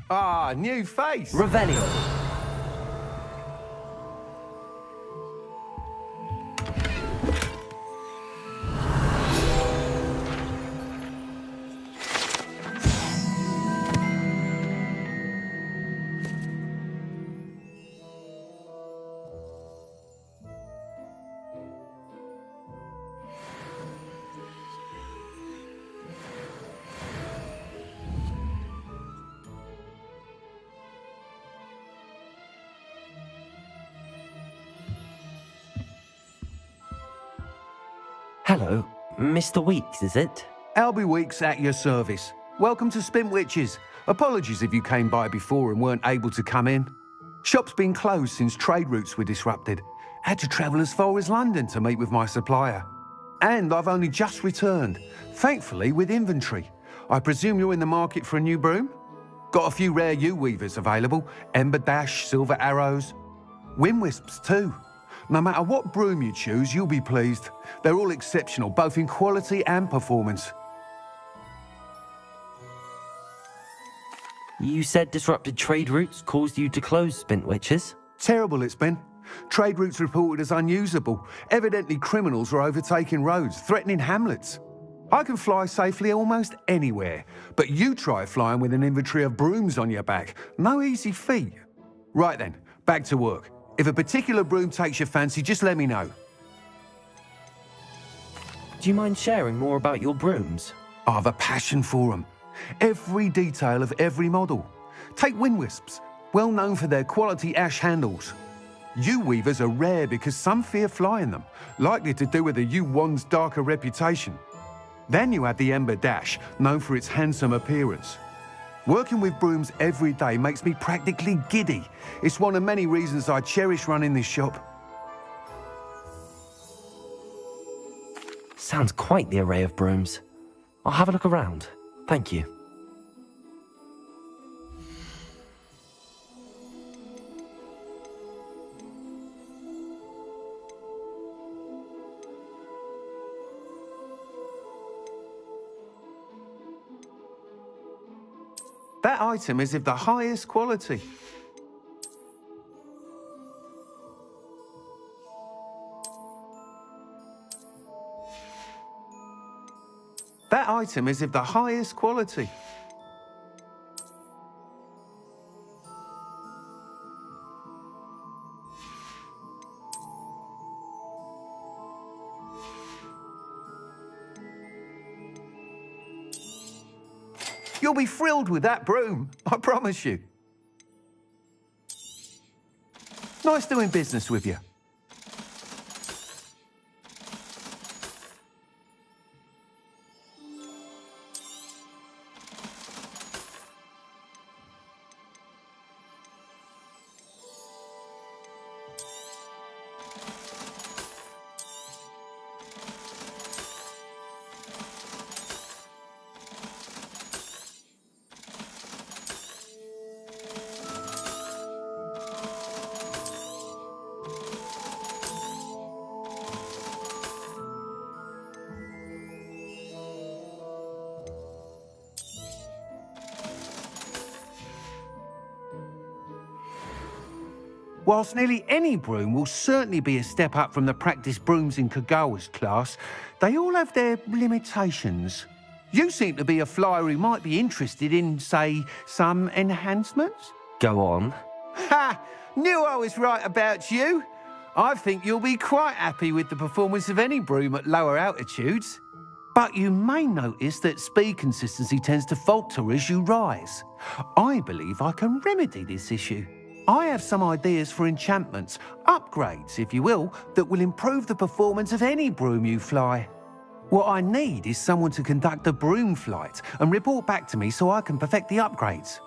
Ah, new face. Revelio. Hello, Mr. Weeks, is it? Albie Weeks at your service. Welcome to Spintwitches. Apologies if you came by before and weren't able to come in. Shop's been closed since trade routes were disrupted. Had to travel as far as London to meet with my supplier. And I've only just returned, thankfully with inventory. I presume you're in the market for a new broom? Got a few rare U-weavers available. Ember Dash, Silver Arrows. Wind Wisps too. No matter what broom you choose, you'll be pleased. They're all exceptional, both in quality and performance. You said disrupted trade routes caused you to close Spintwitches? Terrible it's been. Trade routes reported as unusable. Evidently criminals are overtaking roads, threatening hamlets. I can fly safely almost anywhere, but you try flying with an inventory of brooms on your back. No easy feat. Right then, back to work. If a particular broom takes your fancy, just let me know. Do you mind sharing more about your brooms? I've a passion for them. Every detail of every model. Take Wind Wisps, well known for their quality ash handles. U-weavers are rare because some fear flying them, likely to do with the U-wand's darker reputation. Then you have the Ember Dash, known for its handsome appearance. Working with brooms every day makes me practically giddy. It's one of many reasons I cherish running this shop. Sounds quite the array of brooms. I'll have a look around. Thank you. That item is of the highest quality. That item is of the highest quality. You'll be thrilled with that broom, I promise you. Nice doing business with you. Whilst nearly any broom will certainly be a step up from the practice brooms in Kagawa's class, they all have their limitations. You seem to be a flyer who might be interested in, say, some enhancements? Go on. Ha! Knew I was right about you. I think you'll be quite happy with the performance of any broom at lower altitudes. But you may notice that speed consistency tends to falter as you rise. I believe I can remedy this issue. I have some ideas for enchantments, upgrades, if you will, that will improve the performance of any broom you fly. What I need is someone to conduct a broom flight and report back to me so I can perfect the upgrades.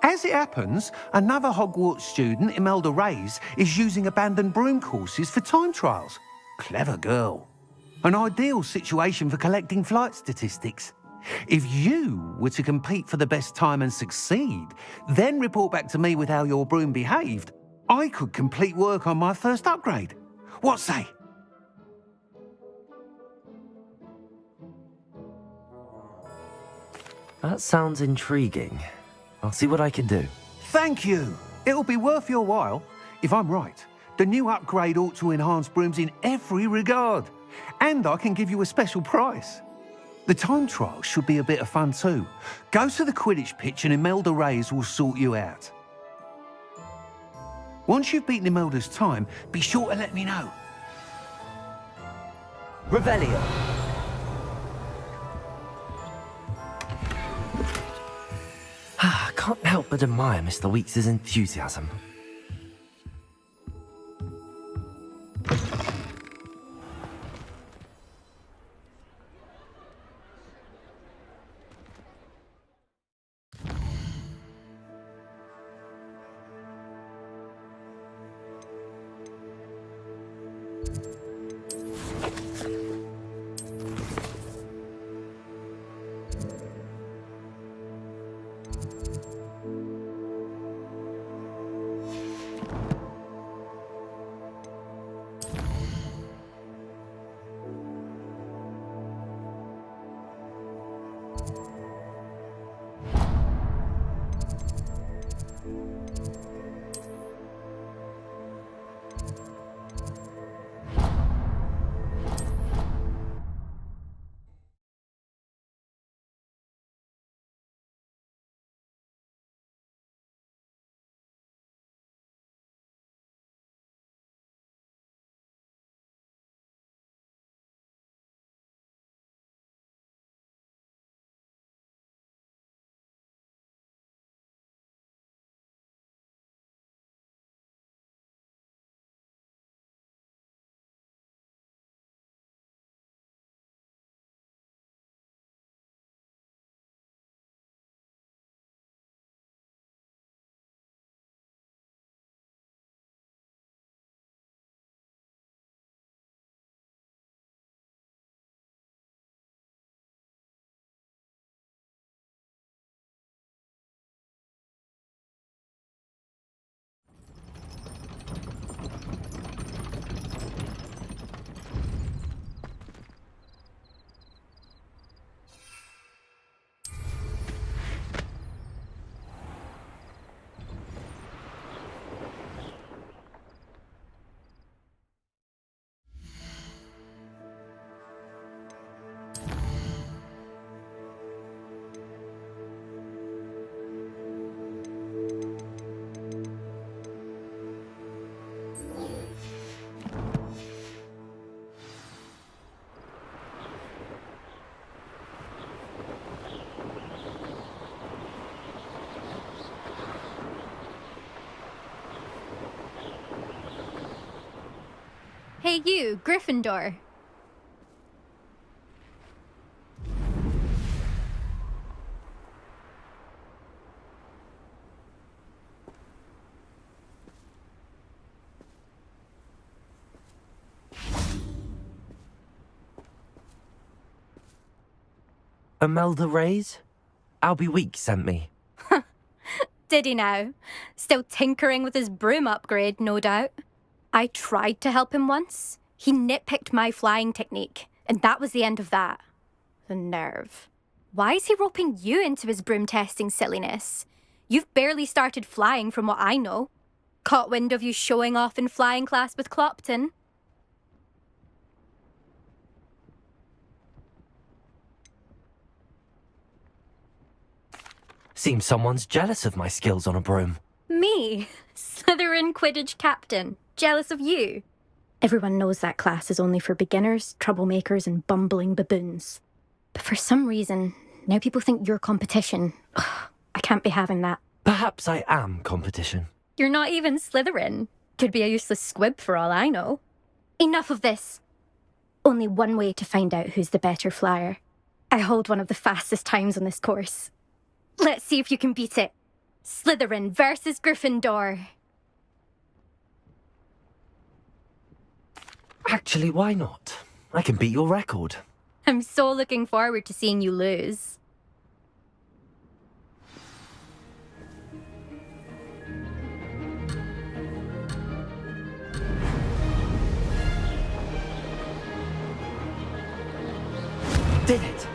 As it happens, another Hogwarts student, Imelda Reyes, is using abandoned broom courses for time trials. Clever girl. An ideal situation for collecting flight statistics. If you were to compete for the best time and succeed, then report back to me with how your broom behaved, I could complete work on my first upgrade. What say? That sounds intriguing. I'll see what I can do. Thank you. It'll be worth your while. If I'm right, the new upgrade ought to enhance brooms in every regard. And I can give you a special price. The time trial should be a bit of fun too. Go to the Quidditch pitch and Imelda Reyes will sort you out. Once you've beaten Imelda's time, be sure to let me know. Revelio. I can't help but admire Mr. Weeks' enthusiasm. Hey you, Gryffindor. Imelda Reyes? Albie Weeks sent me. Did he now? Still tinkering with his broom upgrade, no doubt. I tried to help him once. He nitpicked my flying technique, and that was the end of that. The nerve. Why is he roping you into his broom testing silliness? You've barely started flying from what I know. Caught wind of you showing off in flying class with Clopton. Seems someone's jealous of my skills on a broom. Me? Slytherin Quidditch captain. Jealous of you? Everyone knows that class is only for beginners, troublemakers, and bumbling baboons. But for some reason, now people think you're competition. Ugh, I can't be having that. Perhaps I am competition. You're not even Slytherin. Could be a useless squib for all I know. Enough of this. Only one way to find out who's the better flyer. I hold one of the fastest times on this course. Let's see if you can beat it. Slytherin versus Gryffindor. Actually, why not? I can beat your record. I'm so looking forward to seeing you lose. Did it!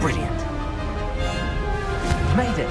Brilliant. Made it.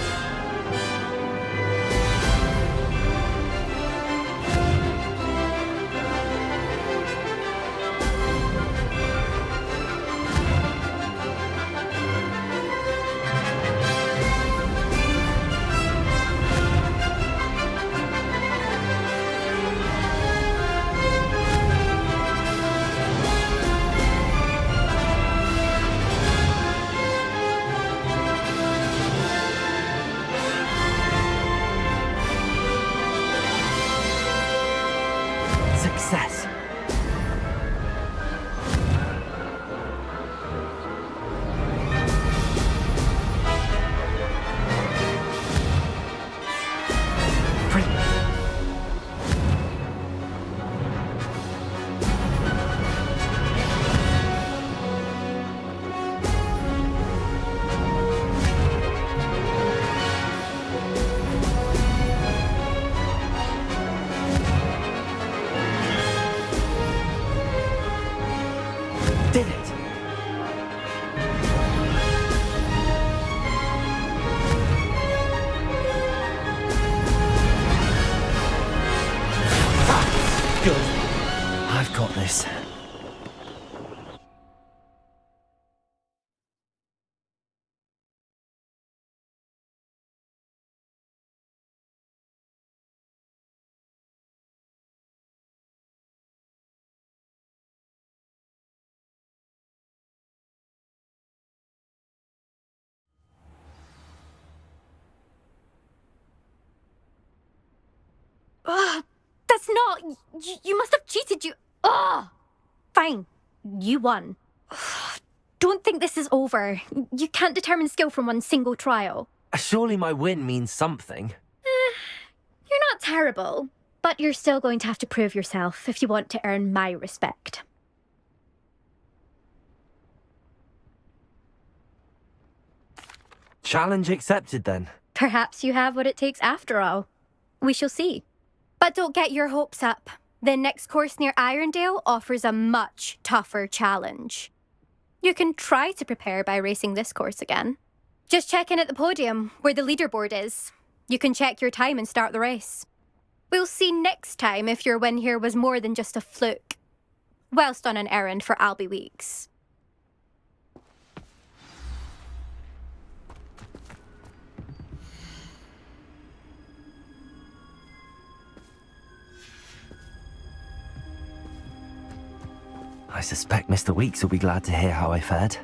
Success. Brilliant. Did it! Good. I've got this. Ugh, that's not. You must have cheated. Ugh. Fine. You won. Ugh, don't think this is over. You can't determine skill from one single trial. Surely my win means something. You're not terrible, but you're still going to have to prove yourself if you want to earn my respect. Challenge accepted then. Perhaps you have what it takes after all. We shall see. But don't get your hopes up. The next course near Irondale offers a much tougher challenge. You can try to prepare by racing this course again. Just check in at the podium, where the leaderboard is. You can check your time and start the race. We'll see next time if your win here was more than just a fluke. Whilst on an errand for Albie Weeks. I suspect Mr. Weeks will be glad to hear how I fared.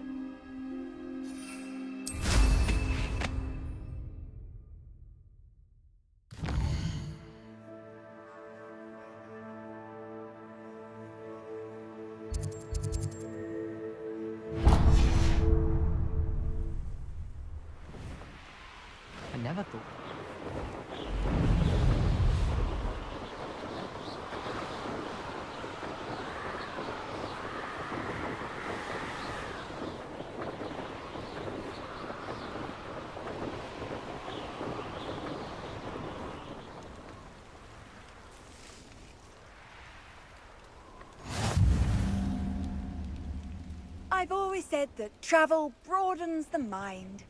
I never thought. I've always said that travel broadens the mind.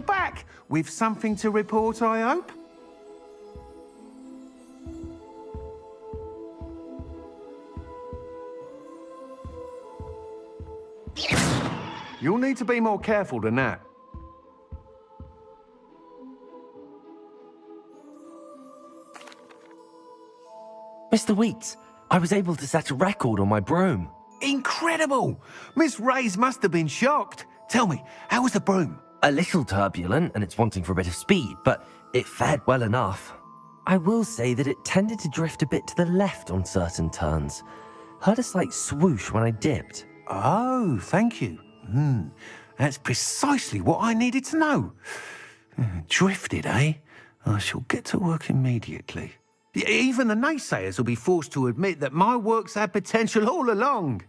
you're back. With something to report, I hope? You'll need to be more careful than that. Mr. Weeks, I was able to set a record on my broom. Incredible! Miss Reyes must have been shocked. Tell me, how was the broom? A little turbulent and it's wanting for a bit of speed, but it fared well enough. I will say that it tended to drift a bit to the left on certain turns. Heard a slight swoosh when I dipped. Oh, thank you. That's precisely what I needed to know. Drifted, eh? I shall get to work immediately. Even the naysayers will be forced to admit that my work's had potential all along.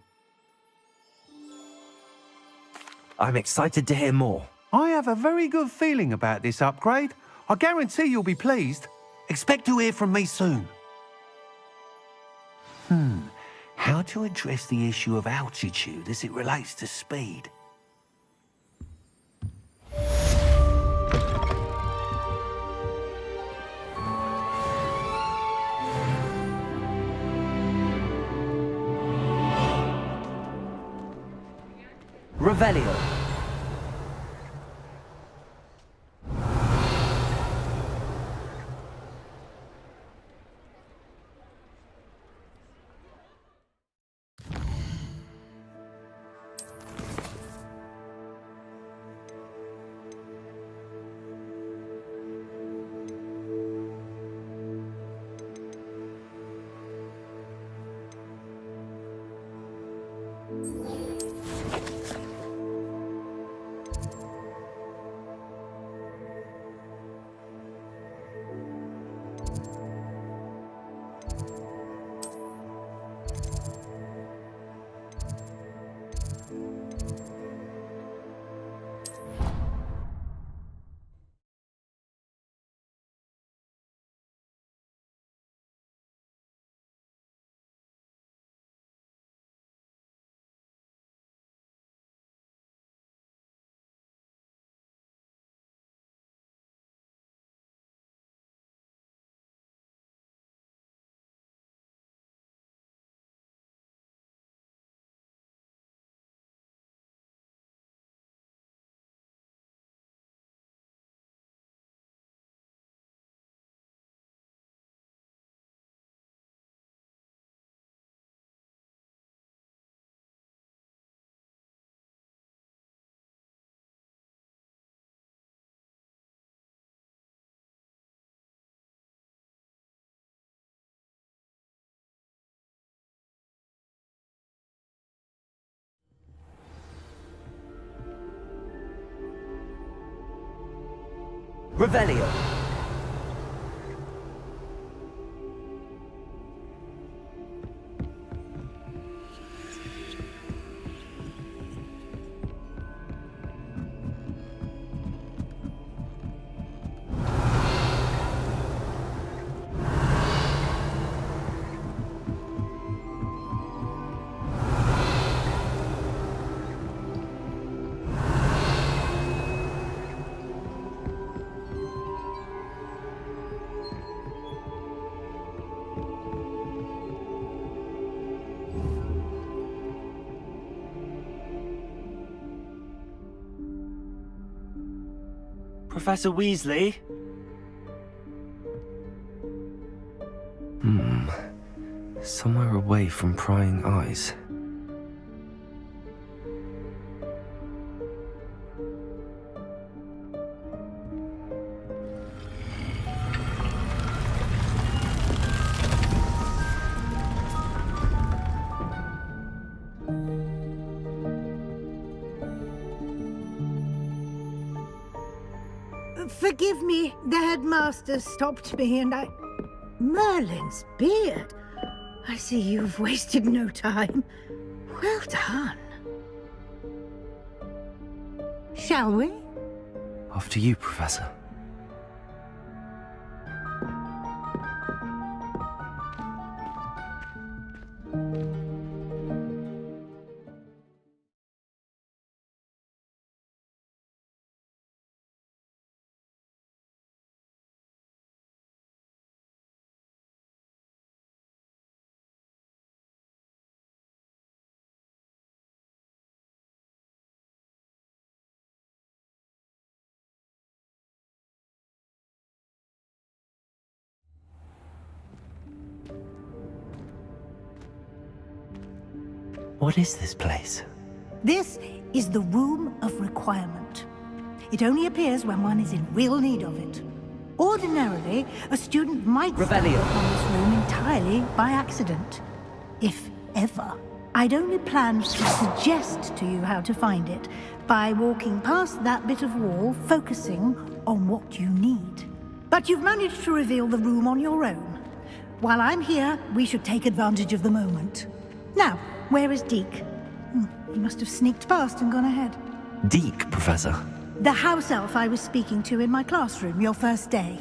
I'm excited to hear more. I have a very good feeling about this upgrade. I guarantee you'll be pleased. Expect to hear from me soon. How to address the issue of altitude as it relates to speed? Revelio. Revelio. Professor Weasley? Somewhere away from prying eyes. Forgive me, the headmaster stopped me and I... Merlin's beard. I see you've wasted no time. Well done. Shall we? After you, Professor. What is this place? This is the Room of Requirement. It only appears when one is in real need of it. Ordinarily, a student might stumble Revelio. upon this room entirely by accident. If ever. I'd only planned to suggest to you how to find it by walking past that bit of wall, focusing on what you need. But you've managed to reveal the room on your own. While I'm here, we should take advantage of the moment. Now, where is Deke? He must have sneaked past and gone ahead. Deke, Professor. The house elf I was speaking to in my classroom your first day.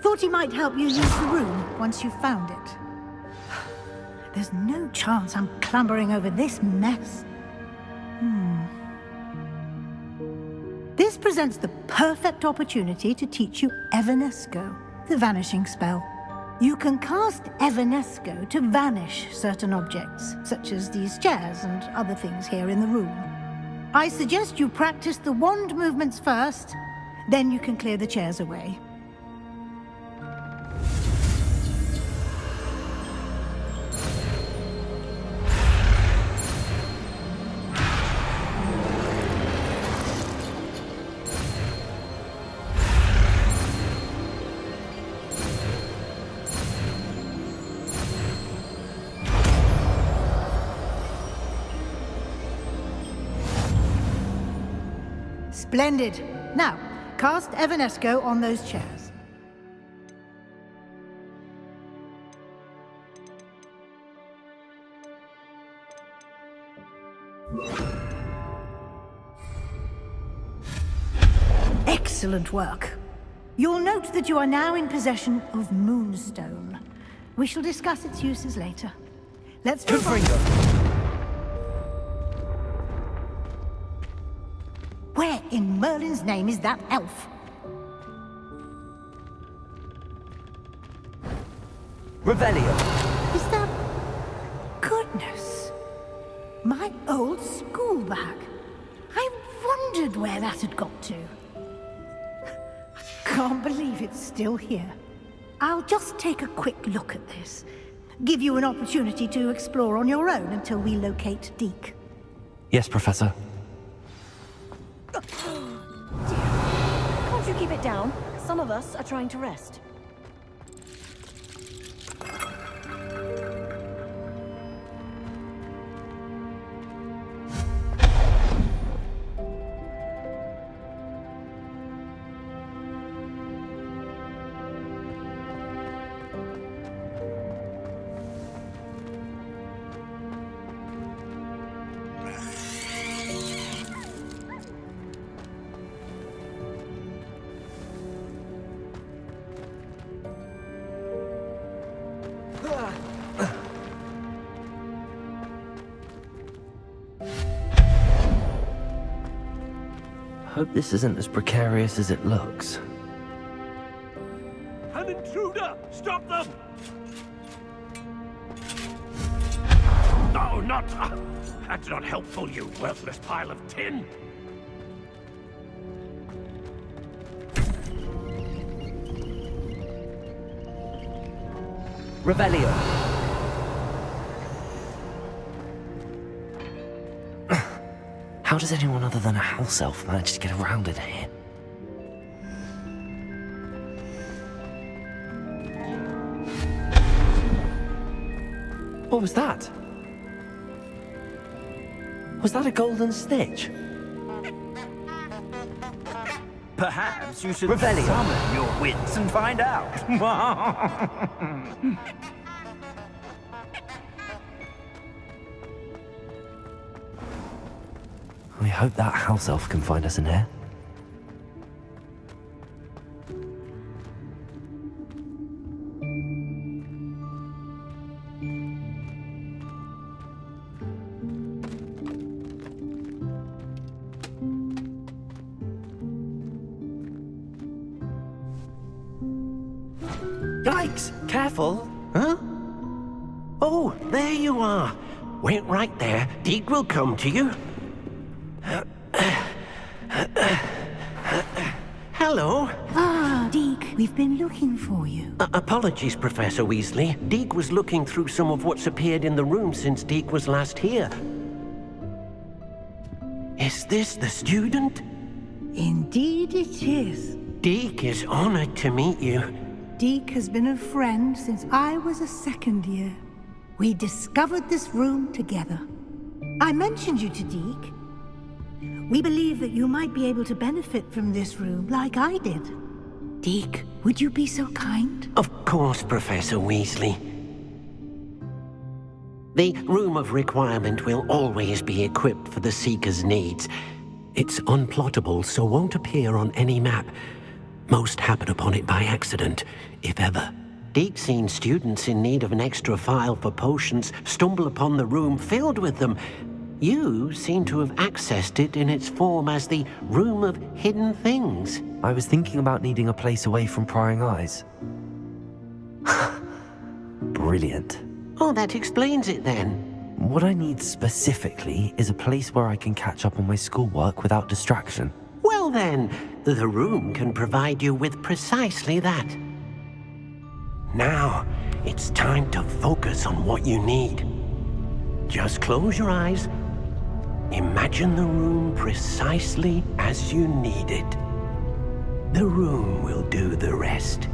Thought he might help you use the room once you found it. There's no chance I'm clambering over this mess. This presents the perfect opportunity to teach you Evanesco, the vanishing spell. You can cast Evanesco to vanish certain objects, such as these chairs and other things here in the room. I suggest you practice the wand movements first, then you can clear the chairs away. Splendid. Now, cast Evanesco on those chairs. Excellent work. You'll note that you are now in possession of Moonstone. We shall discuss its uses later. Let's move on. Where in Merlin's name is that elf? Revelio. Is that... Goodness. My old school bag. I wondered where that had got to. I can't believe it's still here. I'll just take a quick look at this. Give you an opportunity to explore on your own until we locate Deke. Yes, Professor. Can't you keep it down? Some of us are trying to rest. Hope this isn't as precarious as it looks. An intruder! Stop them! No, not... that's not helpful, you worthless pile of tin! Revelio. How does anyone other than a house elf manage to get around in here? What was that? Was that a golden snitch? Perhaps you should Revelio. summon your wits and find out. I hope that house elf can find us in here. Yikes! Careful! Huh? Oh, there you are. Wait right there. Deke will come to you. Hello. Ah, Deke, we've been looking for you. Apologies, Professor Weasley. Deke was looking through some of what's appeared in the room since Deke was last here. Is this the student? Indeed it is. Deek is honored to meet you. Deek has been a friend since I was a second year. We discovered this room together. I mentioned you to Deek. We believe that you might be able to benefit from this room like I did. Deek, would you be so kind? Of course, Professor Weasley. The Room of Requirement will always be equipped for the Seeker's needs. It's unplottable, so won't appear on any map. Most happen upon it by accident, if ever. Deek's seen students in need of an extra file for potions stumble upon the room filled with them. You seem to have accessed it in its form as the Room of Hidden Things. I was thinking about needing a place away from prying eyes. Brilliant. Oh, that explains it then. What I need specifically is a place where I can catch up on my schoolwork without distraction. Well then, the room can provide you with precisely that. Now, it's time to focus on what you need. Just close your eyes. Imagine the room precisely as you need it. The room will do the rest.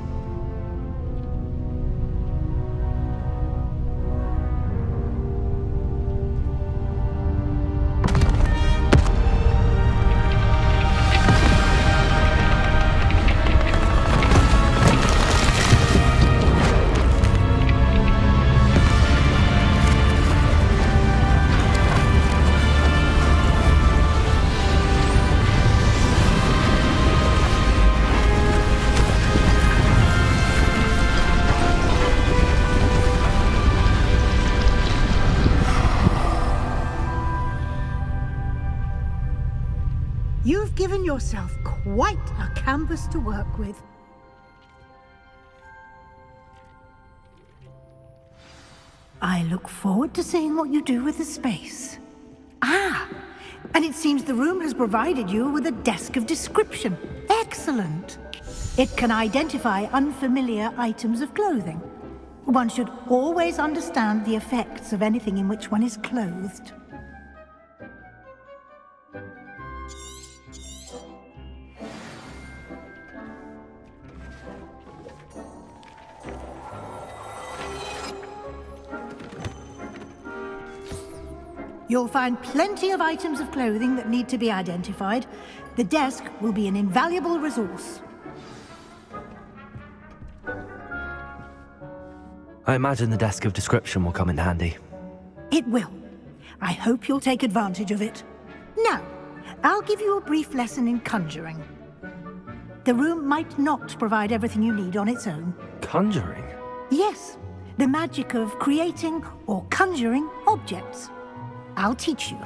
You've given yourself quite a canvas to work with. I look forward to seeing what you do with the space. Ah, and it seems the room has provided you with a desk of description. Excellent. It can identify unfamiliar items of clothing. One should always understand the effects of anything in which one is clothed. You'll find plenty of items of clothing that need to be identified. The desk will be an invaluable resource. I imagine the desk of description will come in handy. It will. I hope you'll take advantage of it. Now, I'll give you a brief lesson in conjuring. The room might not provide everything you need on its own. Conjuring? Yes, the magic of creating or conjuring objects. I'll teach you.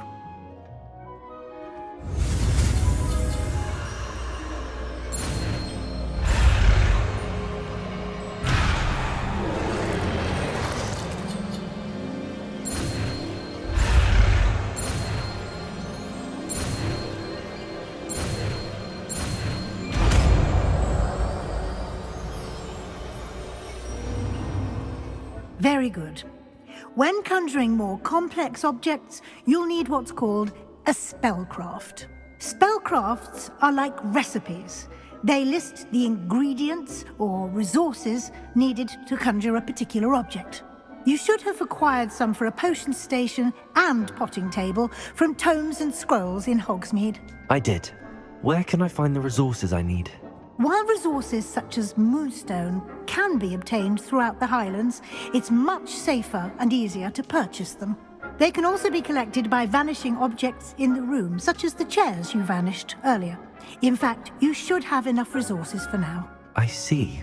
Very good. When conjuring more complex objects, you'll need what's called a spellcraft. Spellcrafts are like recipes. They list the ingredients or resources needed to conjure a particular object. You should have acquired some for a potion station and potting table from tomes and scrolls in Hogsmeade. I did. Where can I find the resources I need? While resources such as moonstone can be obtained throughout the Highlands, it's much safer and easier to purchase them. They can also be collected by vanishing objects in the room, such as the chairs you vanished earlier. In fact, you should have enough resources for now. I see.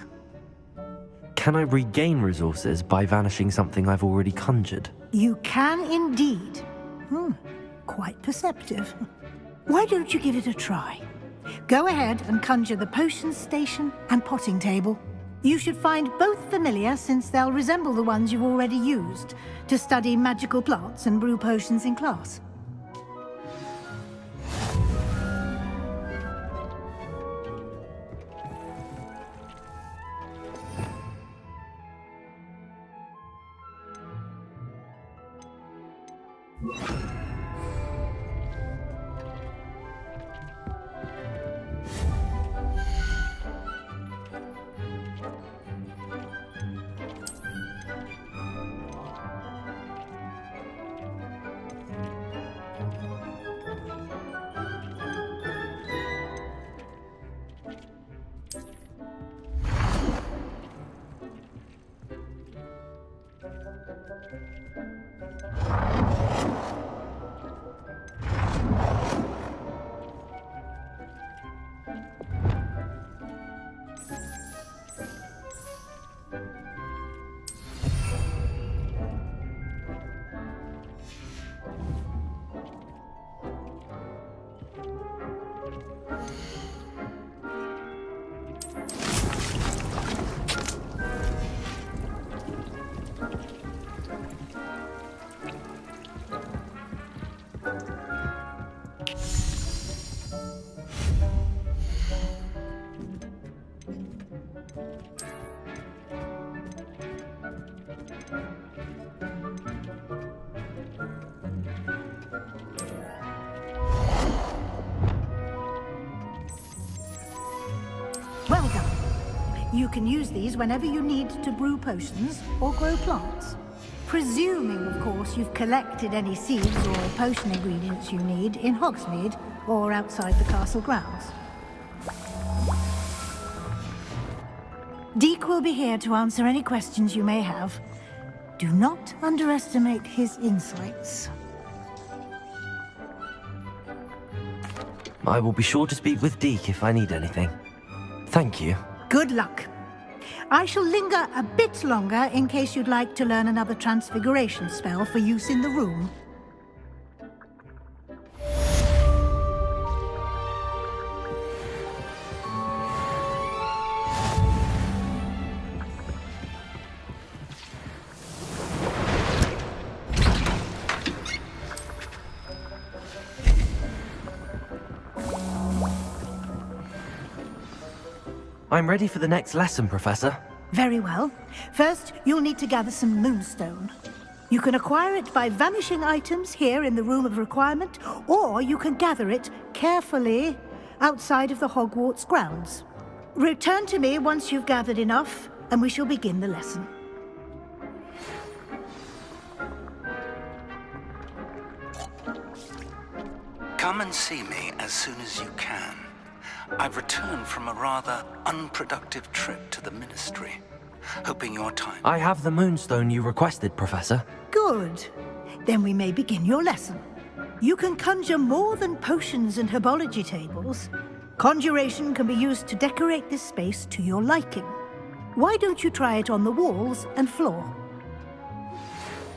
Can I regain resources by vanishing something I've already conjured? You can indeed. Quite perceptive. Why don't you give it a try? Go ahead and conjure the potion station and potting table. You should find both familiar, since they'll resemble the ones you've already used to study magical plants and brew potions in class. Well done. You can use these whenever you need to brew potions or grow plants. Presuming, of course, you've collected any seeds or potion ingredients you need in Hogsmeade or outside the castle grounds. Deke will be here to answer any questions you may have. Do not underestimate his insights. I will be sure to speak with Deke if I need anything. Thank you. Good luck. I shall linger a bit longer in case you'd like to learn another transfiguration spell for use in the room. I'm ready for the next lesson, Professor. Very well. First, you'll need to gather some moonstone. You can acquire it by vanishing items here in the Room of Requirement, or you can gather it carefully outside of the Hogwarts grounds. Return to me once you've gathered enough, and we shall begin the lesson. Come and see me as soon as you can. I've returned from a rather unproductive trip to the Ministry, hoping your time... I have the moonstone you requested, Professor. Good. Then we may begin your lesson. You can conjure more than potions and herbology tables. Conjuration can be used to decorate this space to your liking. Why don't you try it on the walls and floor?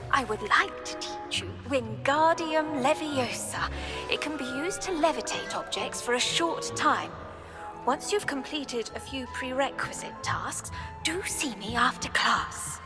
I would like to teach you Wingardium Leviosa. It can be used to levitate objects for a short time. Once you've completed a few prerequisite tasks, do see me after class.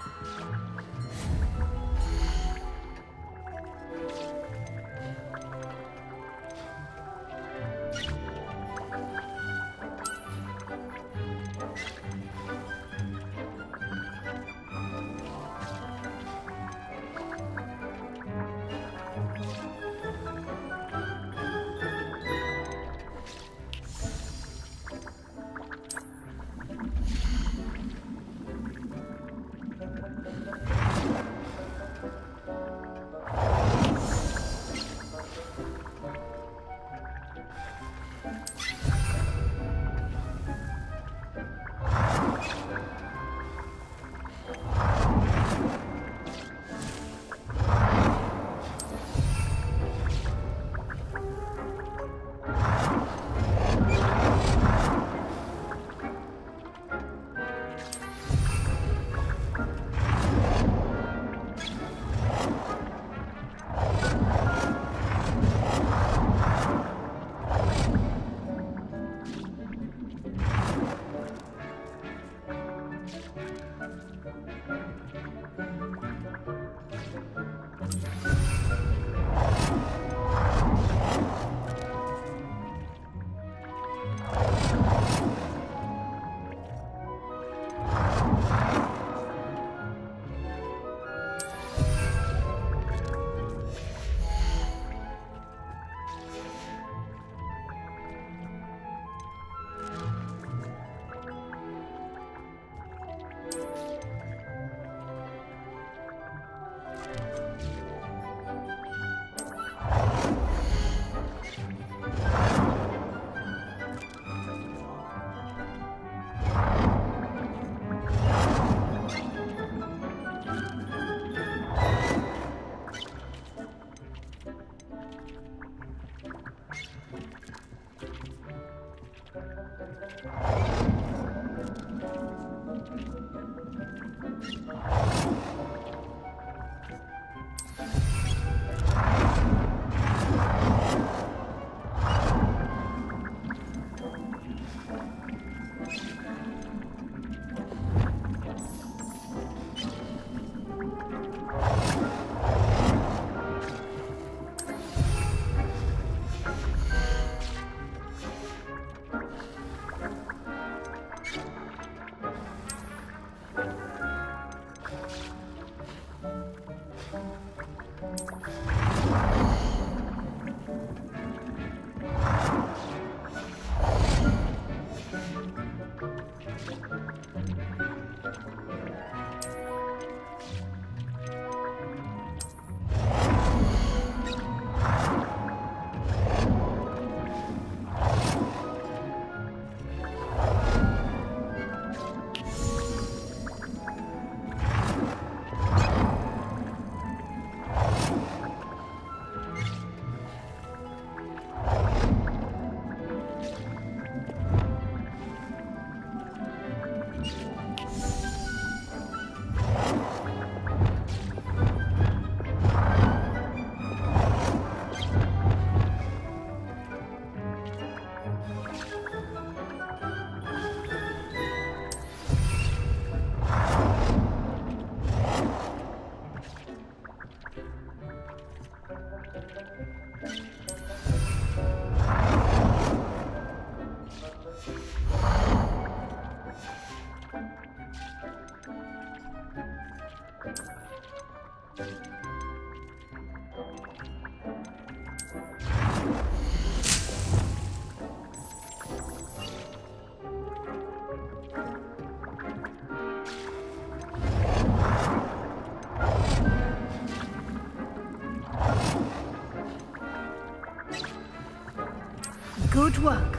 Good work.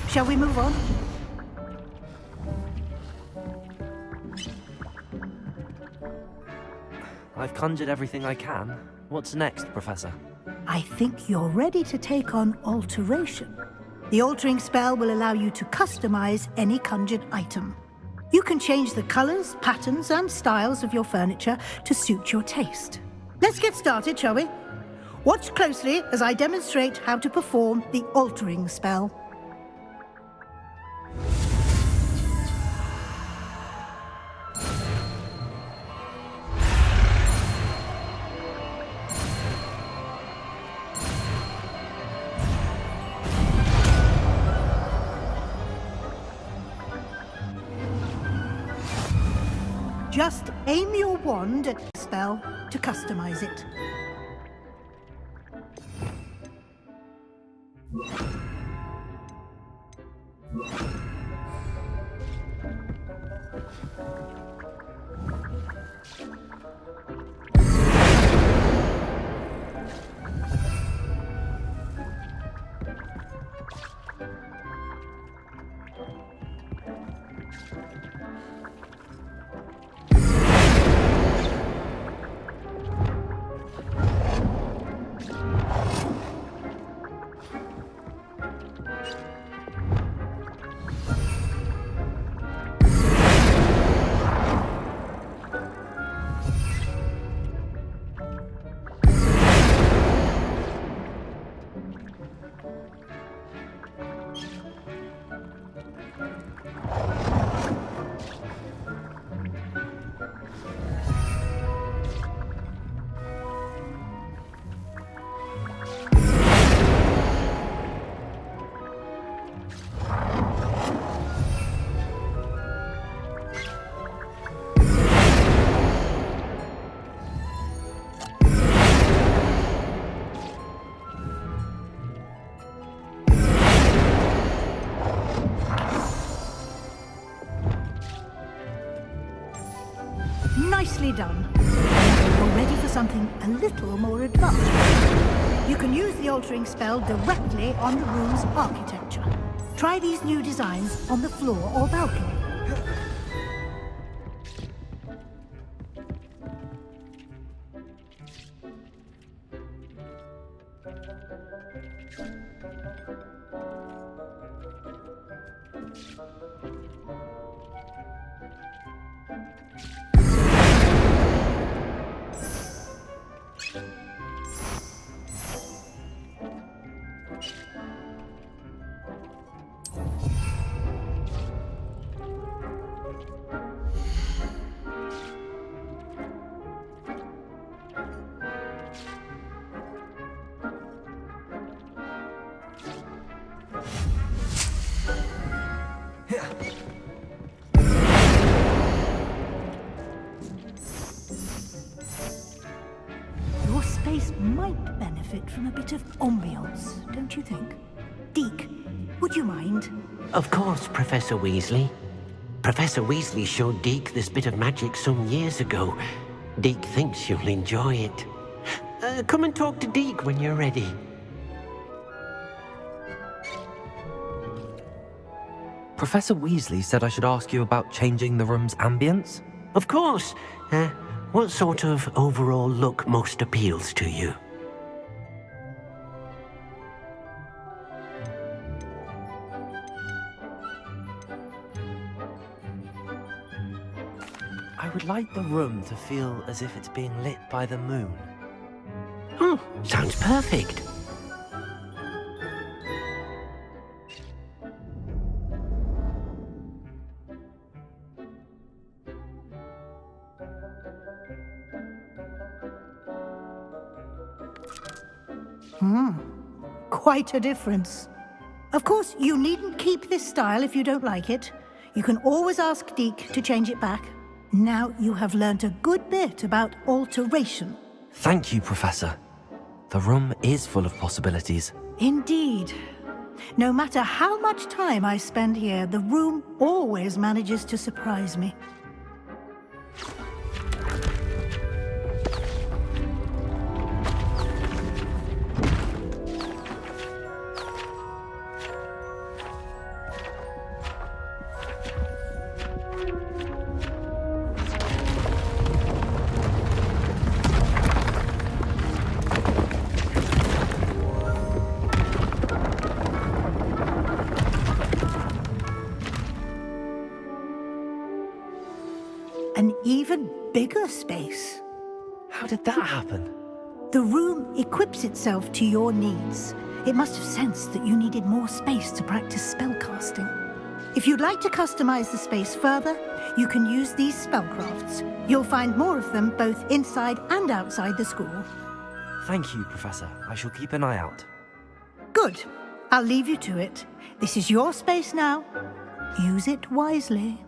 Shall we move on? I've conjured everything I can. What's next, Professor? I think you're ready to take on alteration. The altering spell will allow you to customize any conjured item. You can change the colors, patterns, and styles of your furniture to suit your taste. Let's get started, shall we? Watch closely as I demonstrate how to perform the altering spell. Just aim your wand at the spell to customize it. Nicely done. You're ready for something a little more advanced. You can use the altering spell directly on the room's architecture. Try these new designs on the floor or balcony. place might benefit from a bit of ambiance, don't you think? Deke, would you mind? Of course, Professor Weasley. Professor Weasley showed Deke this bit of magic some years ago. Deke thinks you'll enjoy it. Come and talk to Deke when you're ready. Professor Weasley said I should ask you about changing the room's ambience? Of course. What sort of overall look most appeals to you? I would like the room to feel as if it's being lit by the moon. Oh, sounds perfect. Quite a difference. Of course, you needn't keep this style if you don't like it. You can always ask Deke to change it back. Now you have learnt a good bit about alteration. Thank you, Professor. The room is full of possibilities. Indeed. No matter how much time I spend here, the room always manages to surprise me. An even bigger space. How did that happen? The room equips itself to your needs. It must have sensed that you needed more space to practice spellcasting. If you'd like to customize the space further, you can use these spellcrafts. You'll find more of them both inside and outside the school. Thank you, Professor. I shall keep an eye out. Good. I'll leave you to it. This is your space now. Use it wisely.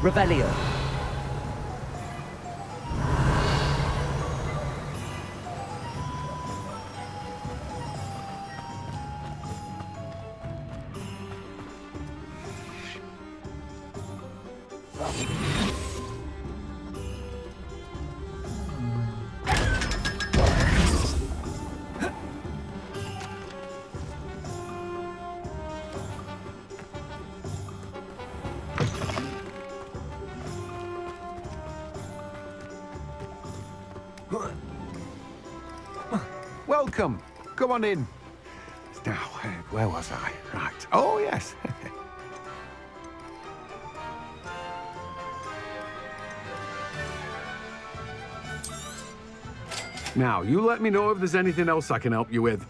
Revelio. Welcome. Come on in. Now, where was I? Right. Oh, yes. Now, you let me know if there's anything else I can help you with.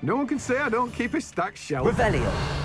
No one can say I don't keep a stacked shelf. Revelio.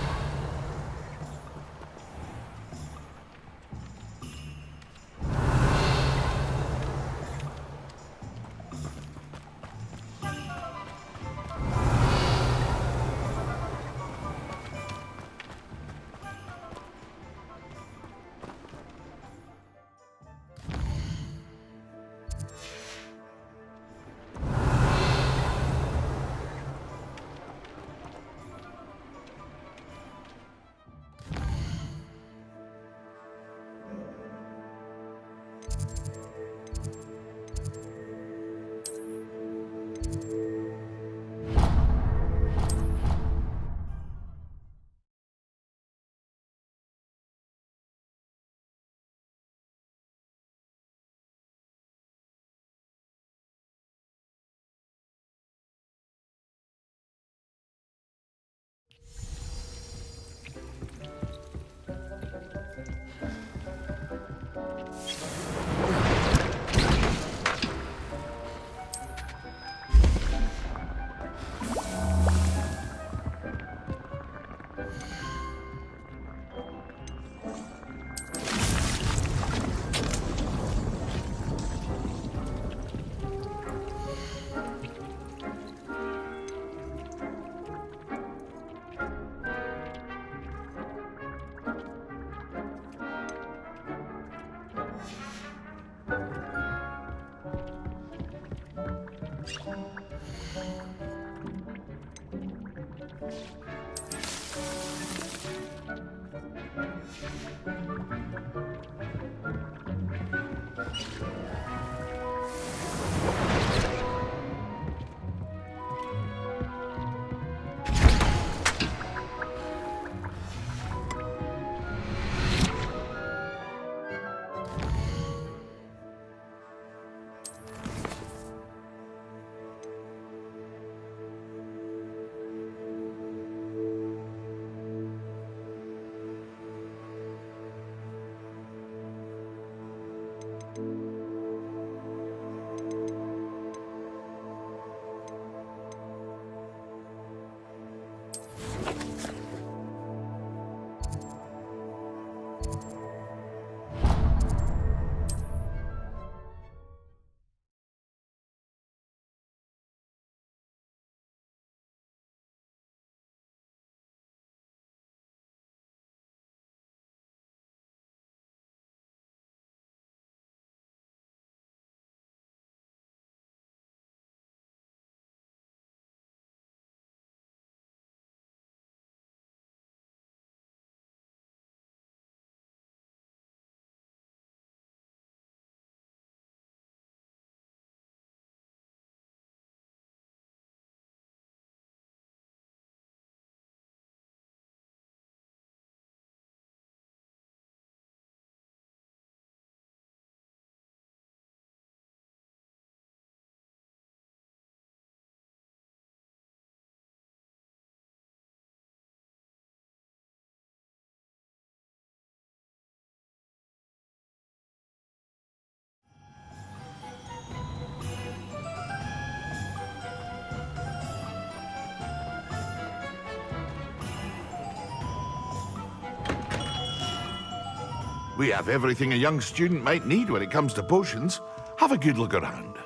We have everything a young student might need when it comes to potions. Have a good look around.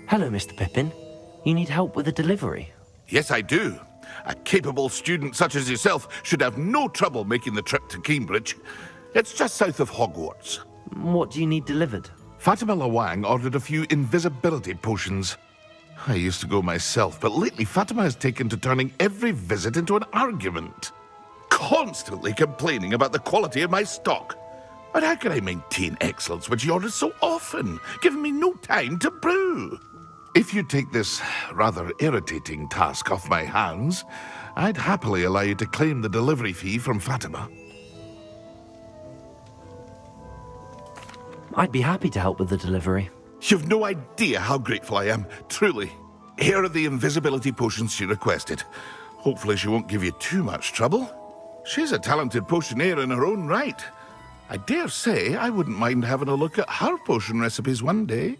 Hello, Mr. Pippin. You need help with a delivery? Yes, I do. A capable student such as yourself should have no trouble making the trip to Cambridge. It's just south of Hogwarts. What do you need delivered? Fatima Lawang ordered a few invisibility potions. I used to go myself, but lately Fatima has taken to turning every visit into an argument. Constantly complaining about the quality of my stock. But how can I maintain excellence when she orders so often, giving me no time to brew? If you take this rather irritating task off my hands, I'd happily allow you to claim the delivery fee from Fatima. I'd be happy to help with the delivery. You've no idea how grateful I am, truly. Here are the invisibility potions she requested. Hopefully she won't give you too much trouble. She's a talented potioneer in her own right. I dare say I wouldn't mind having a look at her potion recipes one day.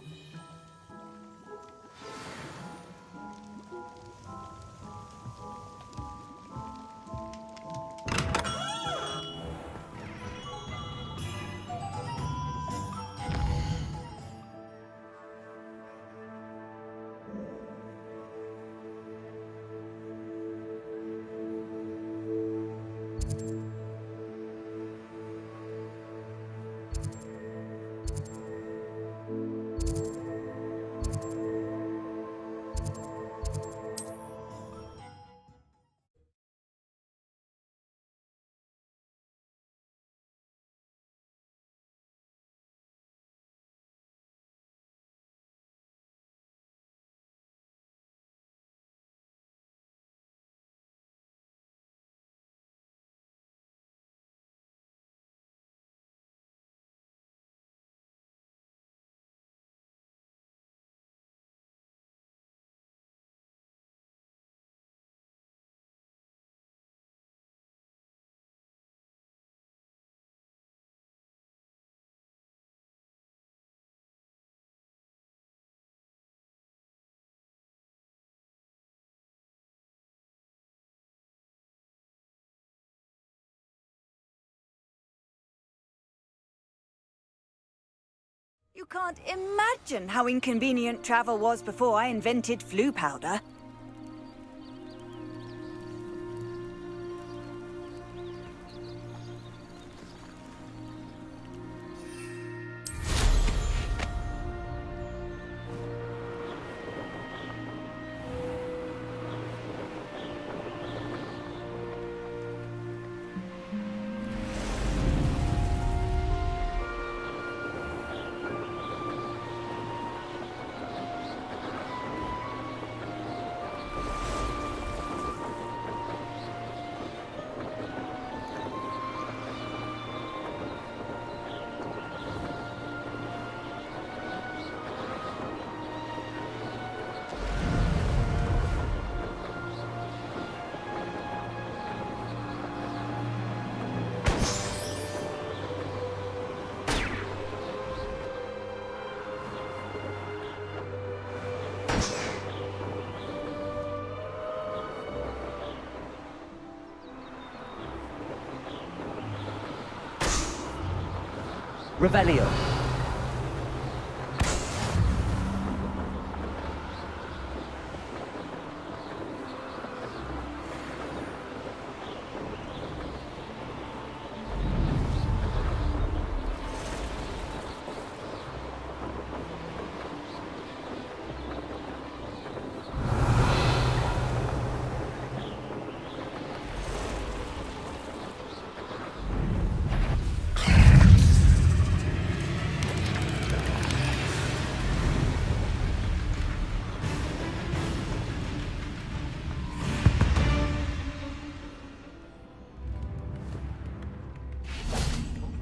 You can't imagine how inconvenient travel was before I invented flu powder. Revelio.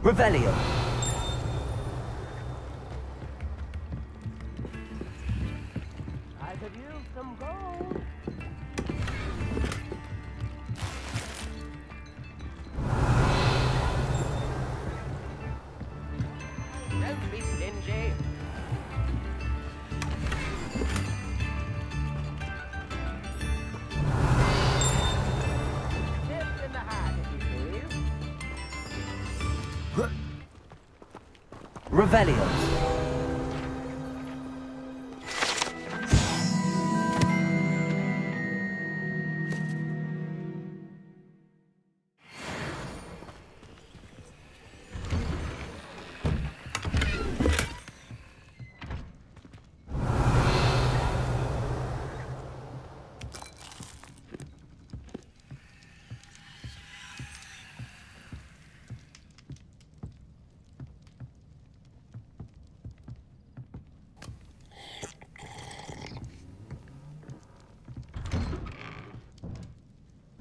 Revelio. I could use some gold. Don't be stingy. Revelio.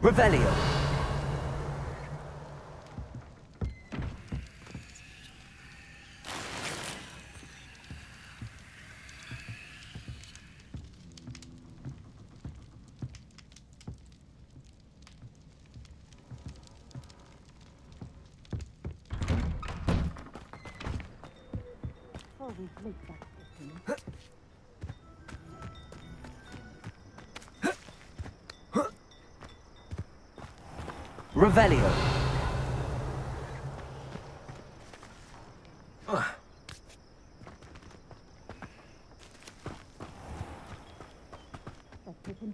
Revelio. Revelio.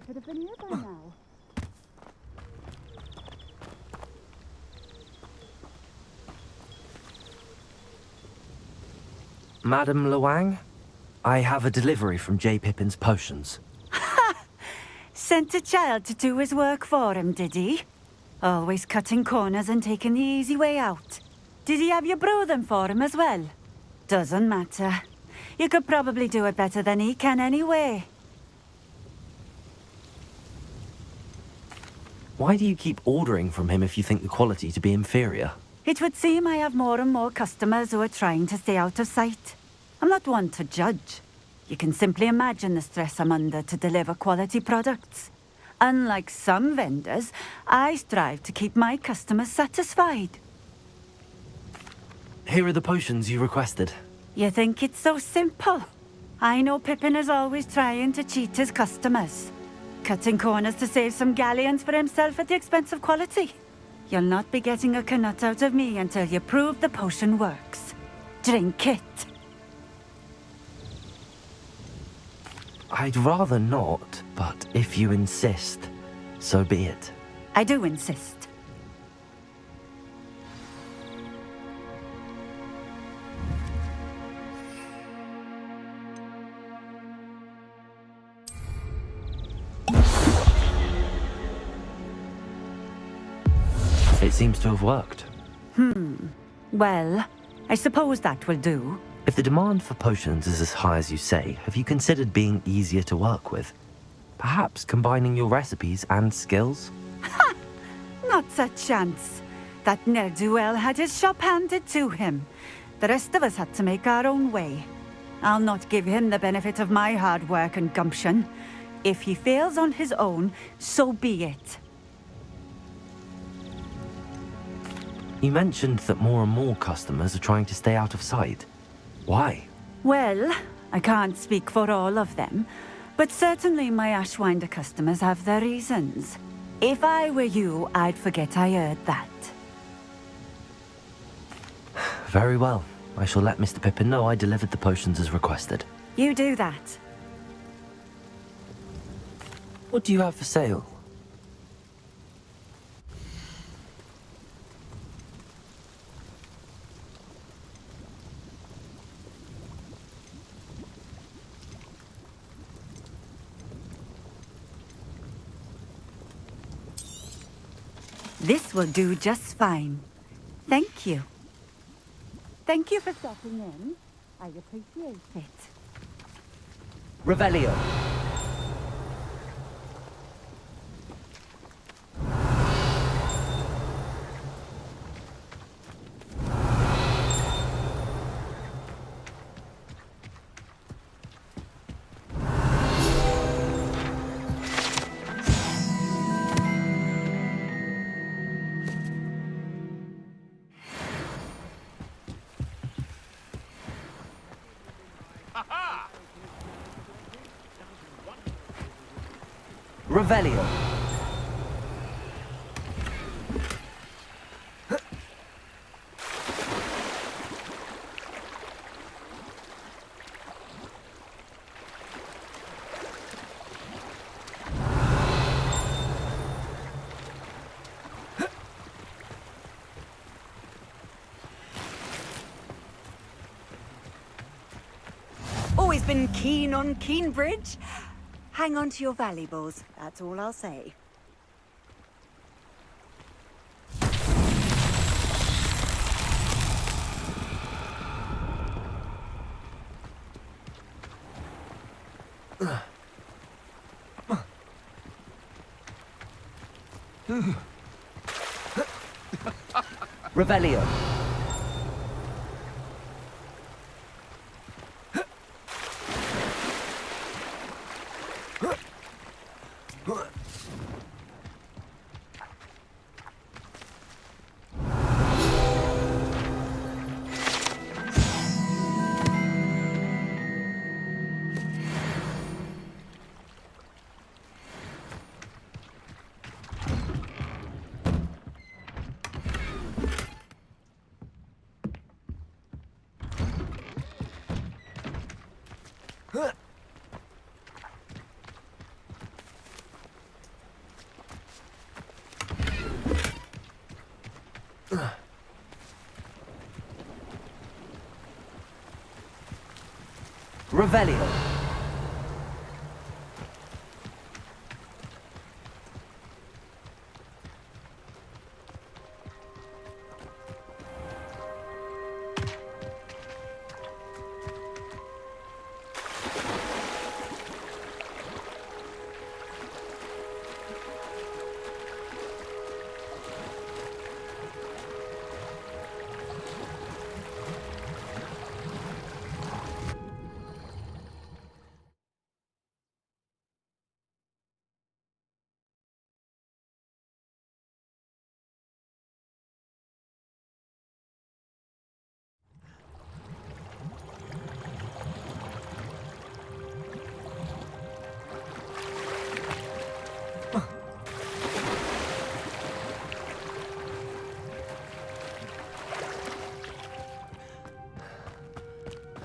Should have been here by now. Madam Luang, I have a delivery from J. Pippin's potions. Sent a child to do his work for him, did he? Always cutting corners and taking the easy way out. Did he have you brew them for him as well? Doesn't matter. You could probably do it better than he can anyway. Why do you keep ordering from him if you think the quality to be inferior? It would seem I have more and more customers who are trying to stay out of sight. I'm not one to judge. You can simply imagine the stress I'm under to deliver quality products. Unlike some vendors, I strive to keep my customers satisfied. Here are the potions you requested. You think it's so simple? I know Pippin is always trying to cheat his customers. Cutting corners to save some galleons for himself at the expense of quality. You'll not be getting a knut out of me until you prove the potion works. Drink it. I'd rather not, but if you insist, so be it. I do insist. It seems to have worked. Well, I suppose that will do. If the demand for potions is as high as you say, have you considered being easier to work with? Perhaps combining your recipes and skills? Ha! Not a chance. That ne'er-do-well had his shop handed to him. The rest of us had to make our own way. I'll not give him the benefit of my hard work and gumption. If he fails on his own, so be it. You mentioned that more and more customers are trying to stay out of sight. Why? Well, I can't speak for all of them, but certainly my Ashwinder customers have their reasons. If I were you, I'd forget I heard that. Very well. I shall let Mr. Pippin know I delivered the potions as requested. You do that. What do you have for sale? This will do just fine. Thank you. Thank you for stopping in. I appreciate it. Revelio. Revelio. always been keen on Keenbridge. Hang on to your valuables, that's all I'll say. Revelio. Revelio.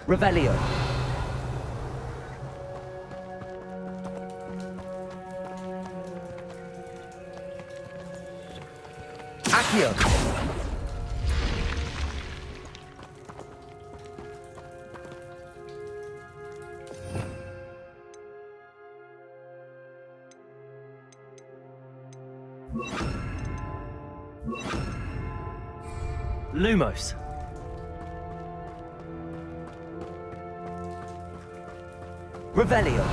Revelio. Accio. Lumos. Revelio.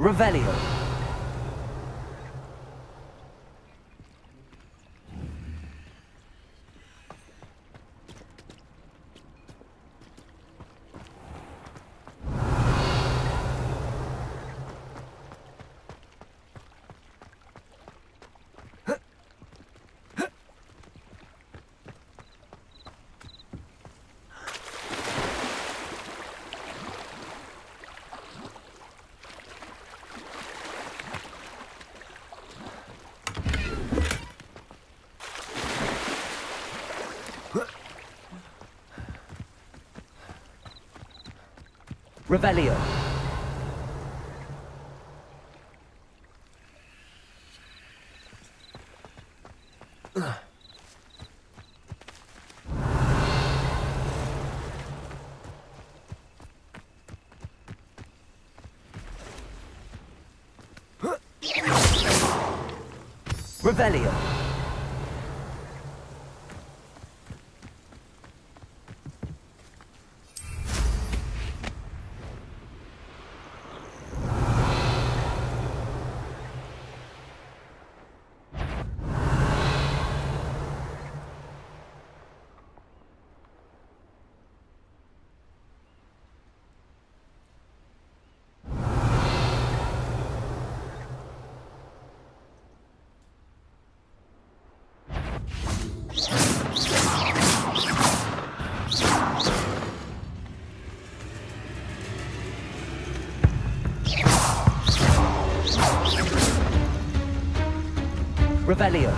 Revelio. Revelio. Revelio. Revelio.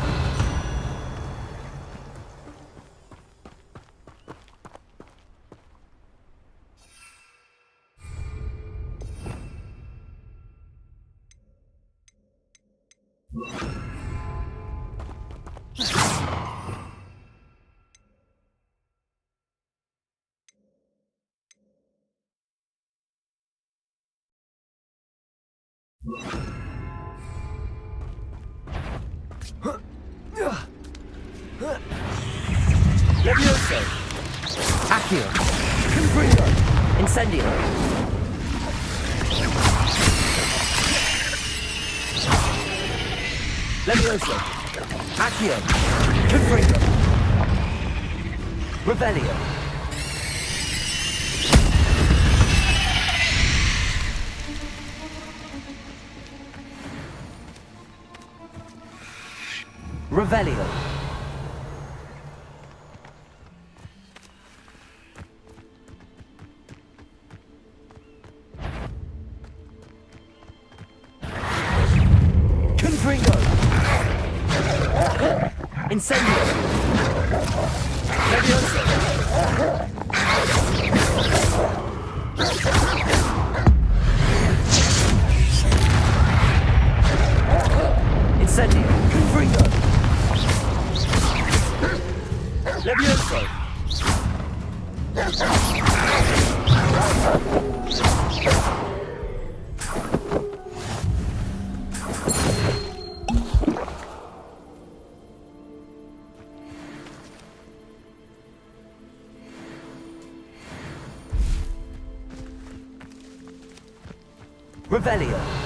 Levioso. Accio. Confringo. Incendio. Levioso. Accio. Confringo. Revelio. Revelio. Confringo. Incendio. Levioso. Incendio. Confringo. Levioso. Revelio.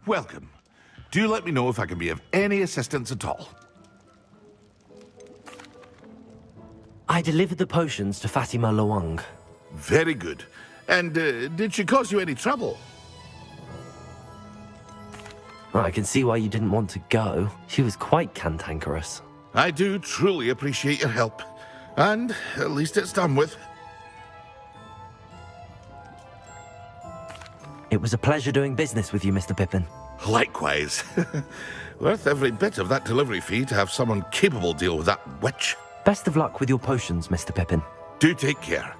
Welcome. Do let me know if I can be of any assistance at all. I delivered the potions to Fatima Luang. Very good. And did she cause you any trouble? I can see why you didn't want to go. She was quite cantankerous. I do truly appreciate your help. And at least it's done with. It was a pleasure doing business with you, Mr. Pippin. Likewise. Worth every bit of that delivery fee to have someone capable deal with that witch. Best of luck with your potions, Mr. Pippin. Do take care.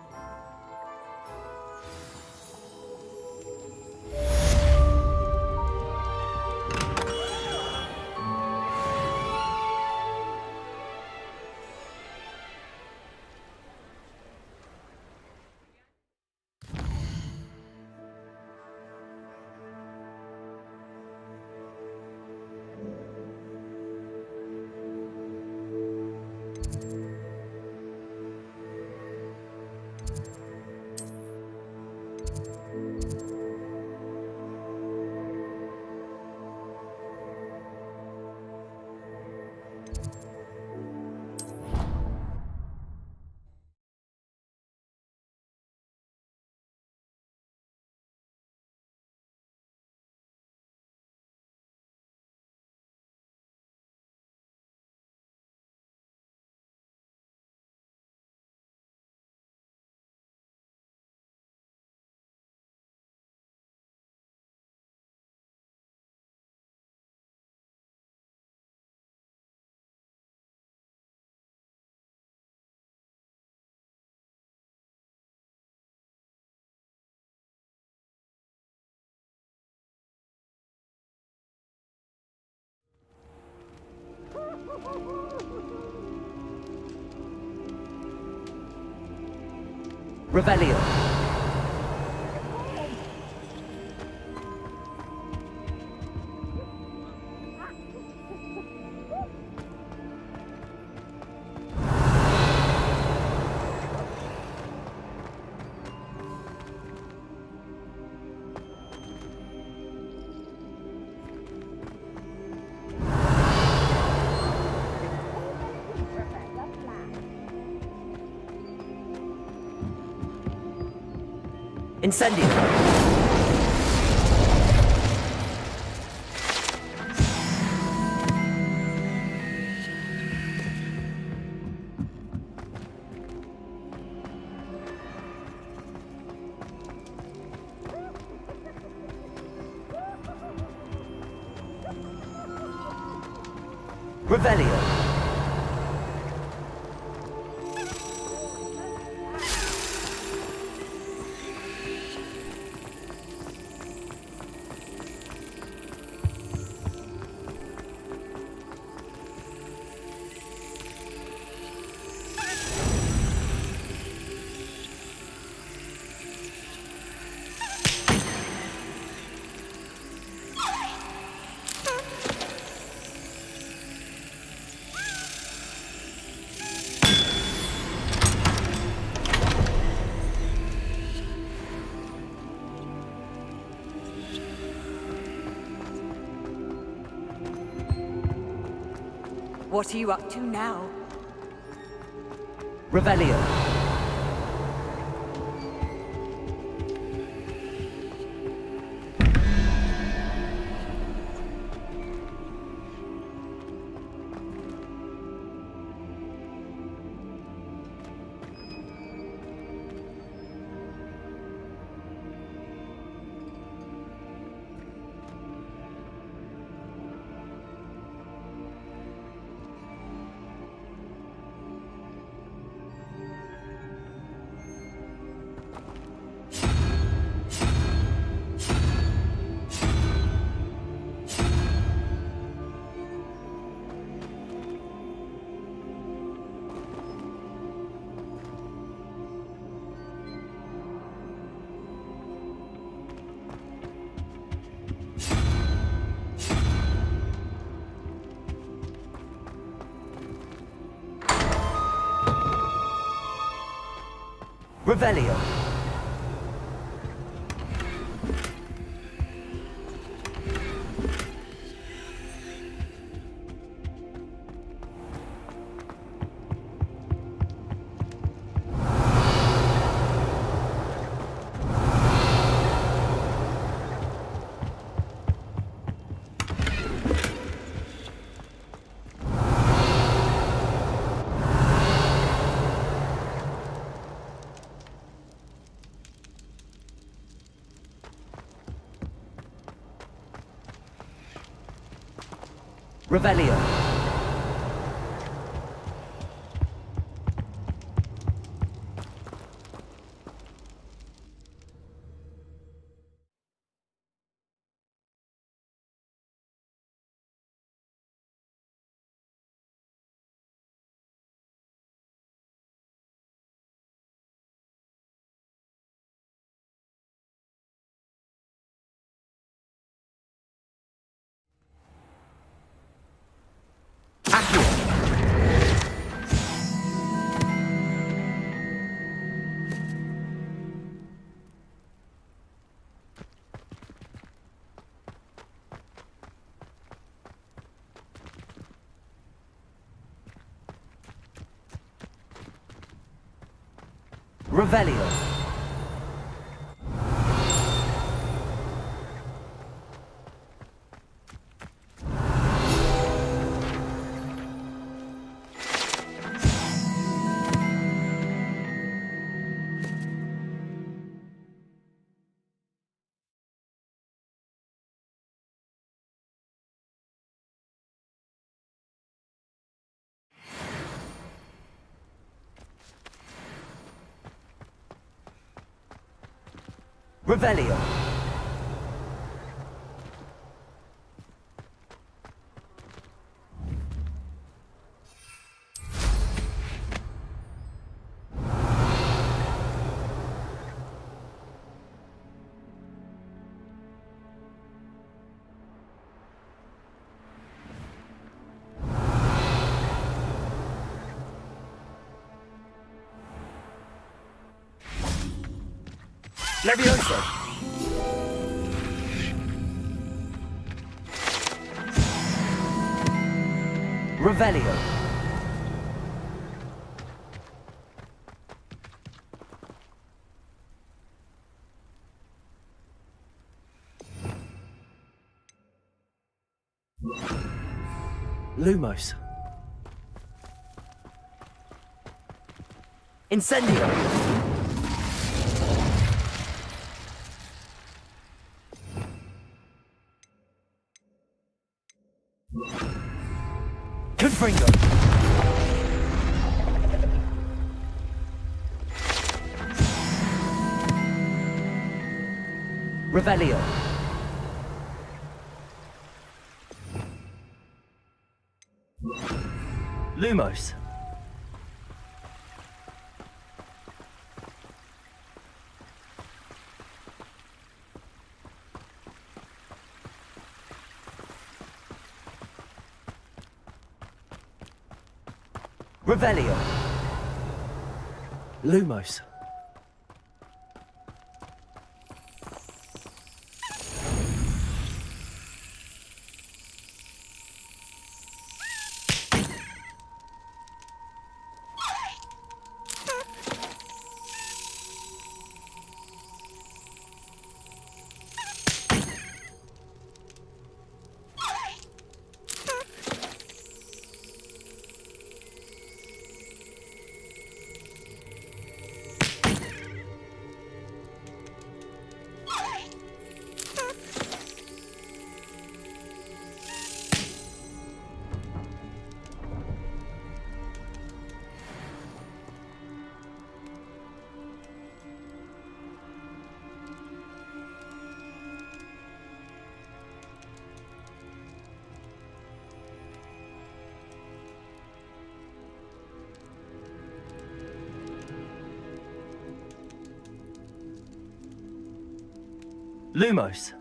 Revelio. Incendio. Revelio. What are you up to now? Revelio. Revelio. Revelio. Revelio. Revelio. Levioso. Revelio. Lumos. Incendio. Confringo. Revelio. Lumos. Revelio. Lumos. Lumos.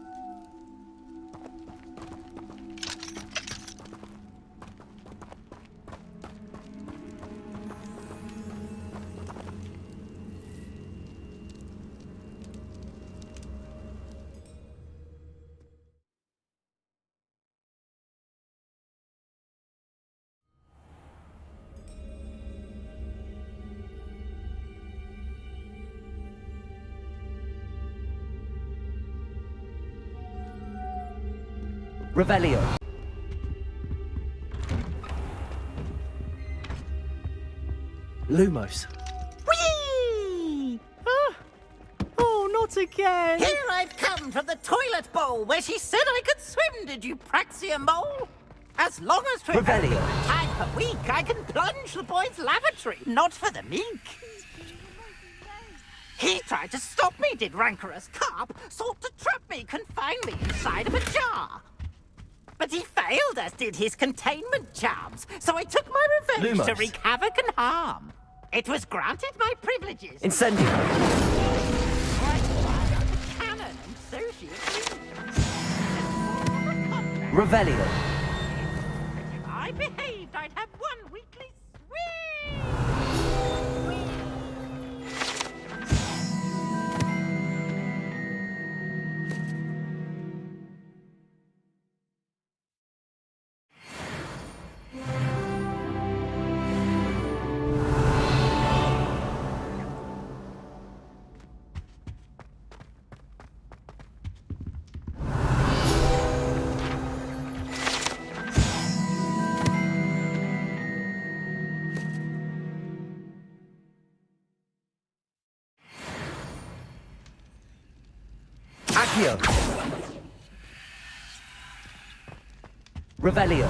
Revelio. Lumos. Whee! Oh, not again! Here I've come from the toilet bowl where she said I could swim, did you Praxia mole? As long as for Revelio. time per week, I can plunge the boy's lavatory. Not for the meek. He tried to stop me, did rancorous carp. Sought to trap me, confine me inside of a jar. But he failed, as did his containment charms. So I took my revenge Lumos. to wreak havoc and harm. It was granted my privileges. Incendio. Cannon and so she Revelio. If I behaved, I'd have one weekly swing. Accio. Revelio.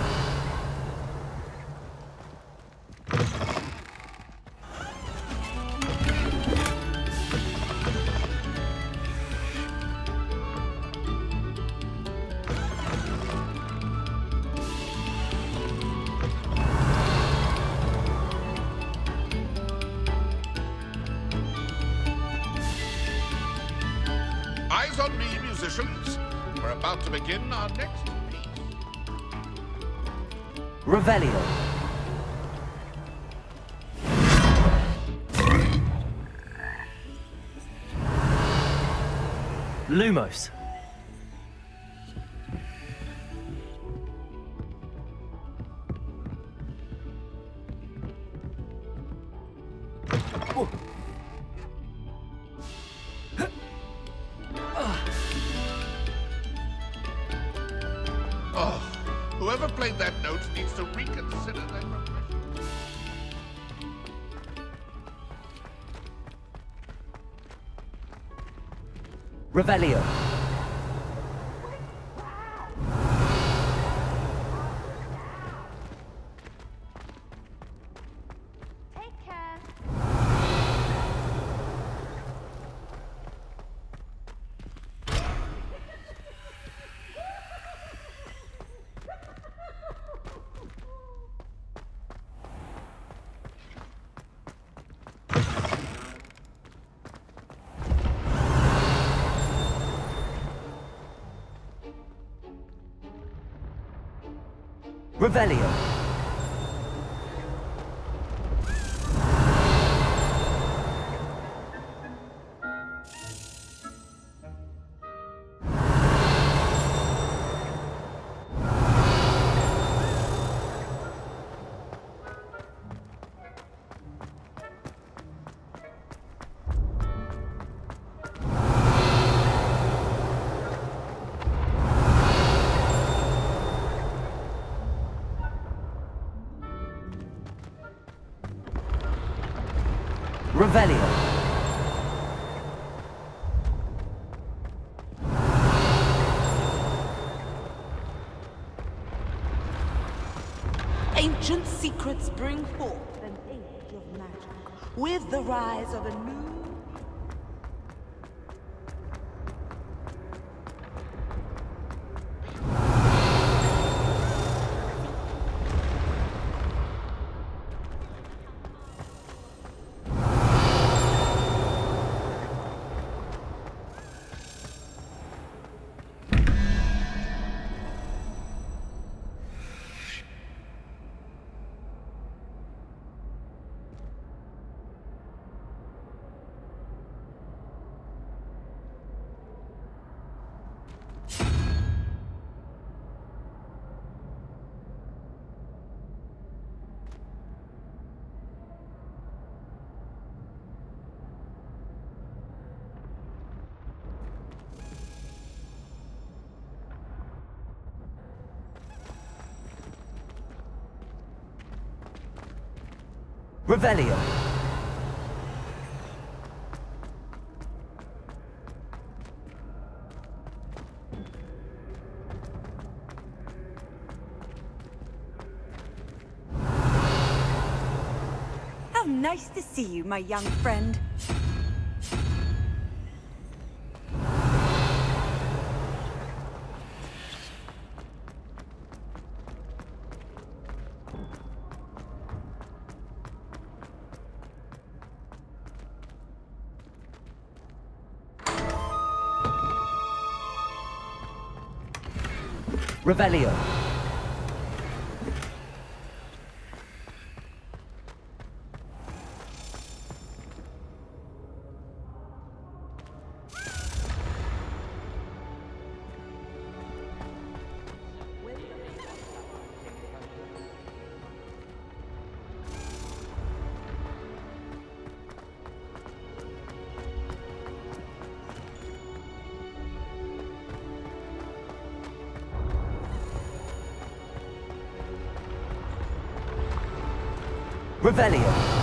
Eyes on me, musicians. We're about to begin our next piece. Revelio. Lumos. Oh, whoever played that note needs to reconsider their profession. Revelio. Take care. Revelio. Revelio. Ancient secrets bring forth an age of magic with the rise of a new. Revelio. How nice to see you, my young friend. Revelio. Revelio.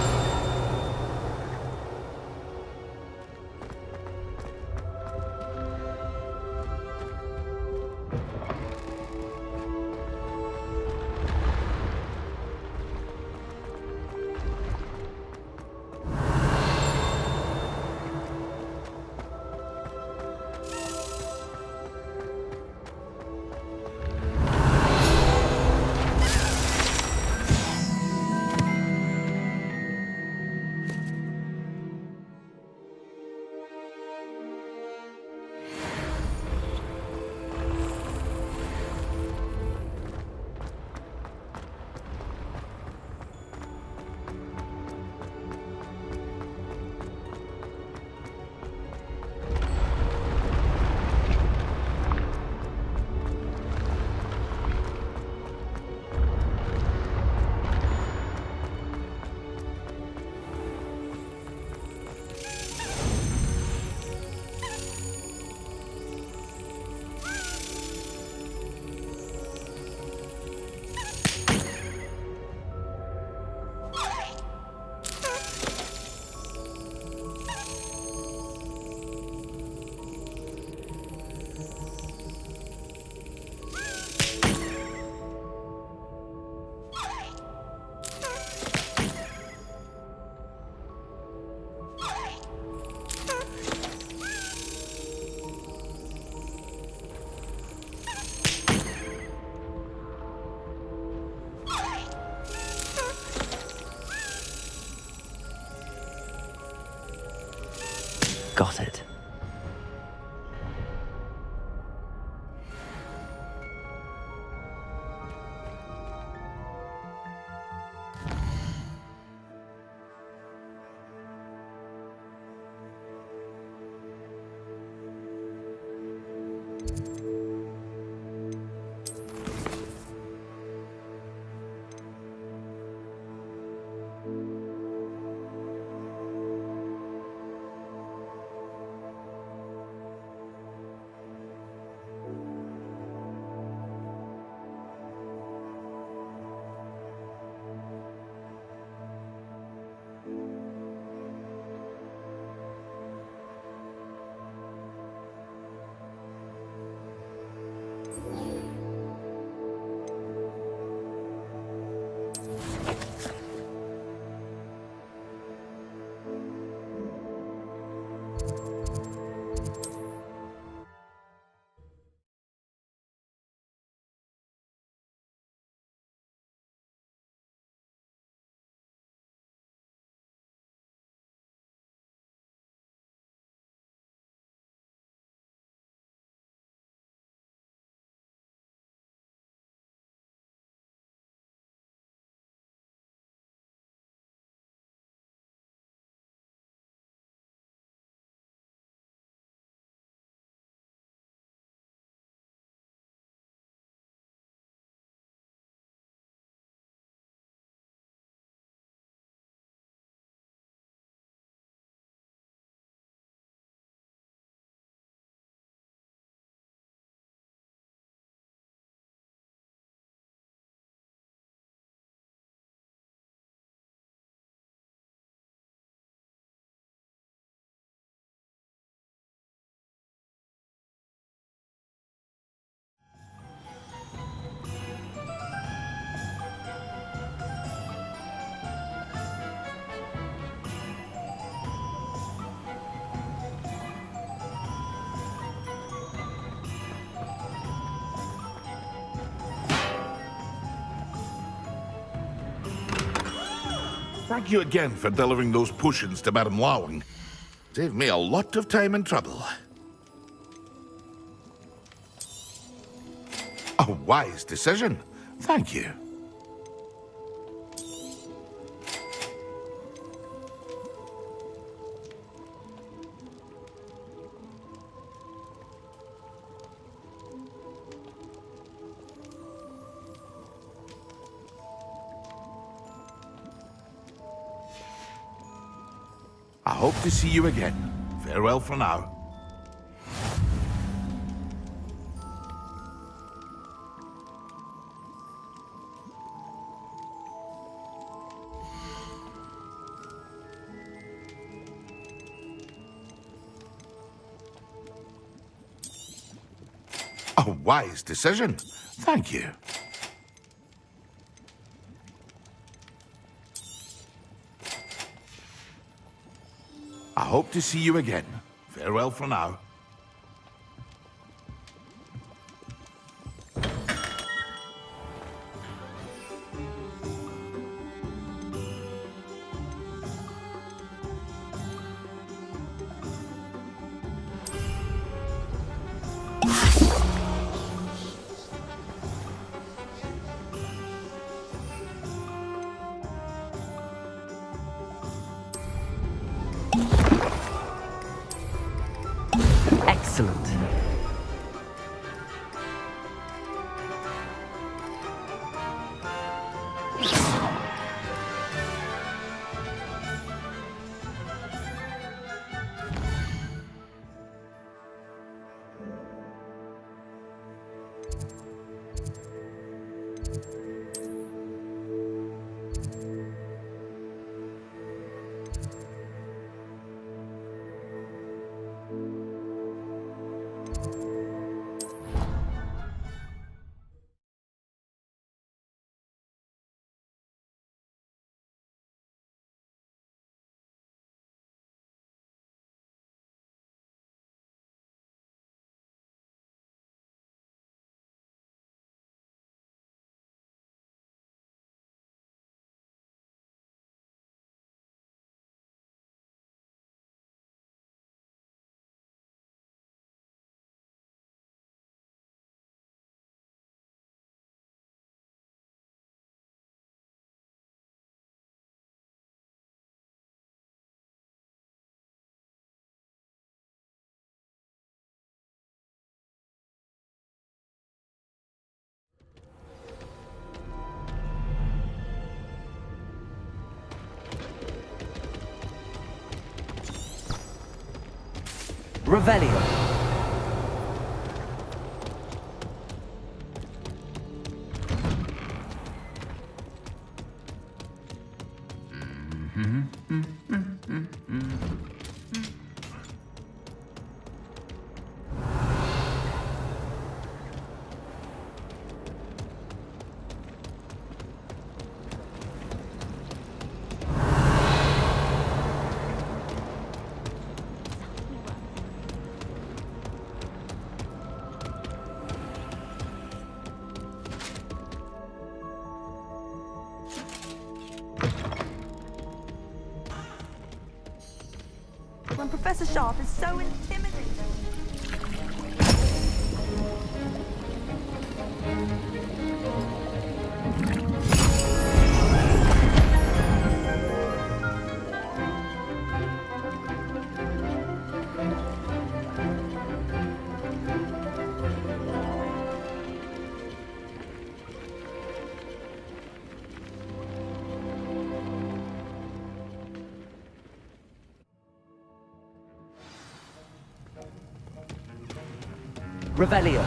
Got it. Thank you again for delivering those potions to Madame Lawing. Saved me a lot of time and trouble. A wise decision. Thank you. I hope to see you again. Farewell for now. A wise decision. Thank you. I hope to see you again. Farewell for now. Excellent. Revelio. When Professor Sharp is so intimidating. Revelio.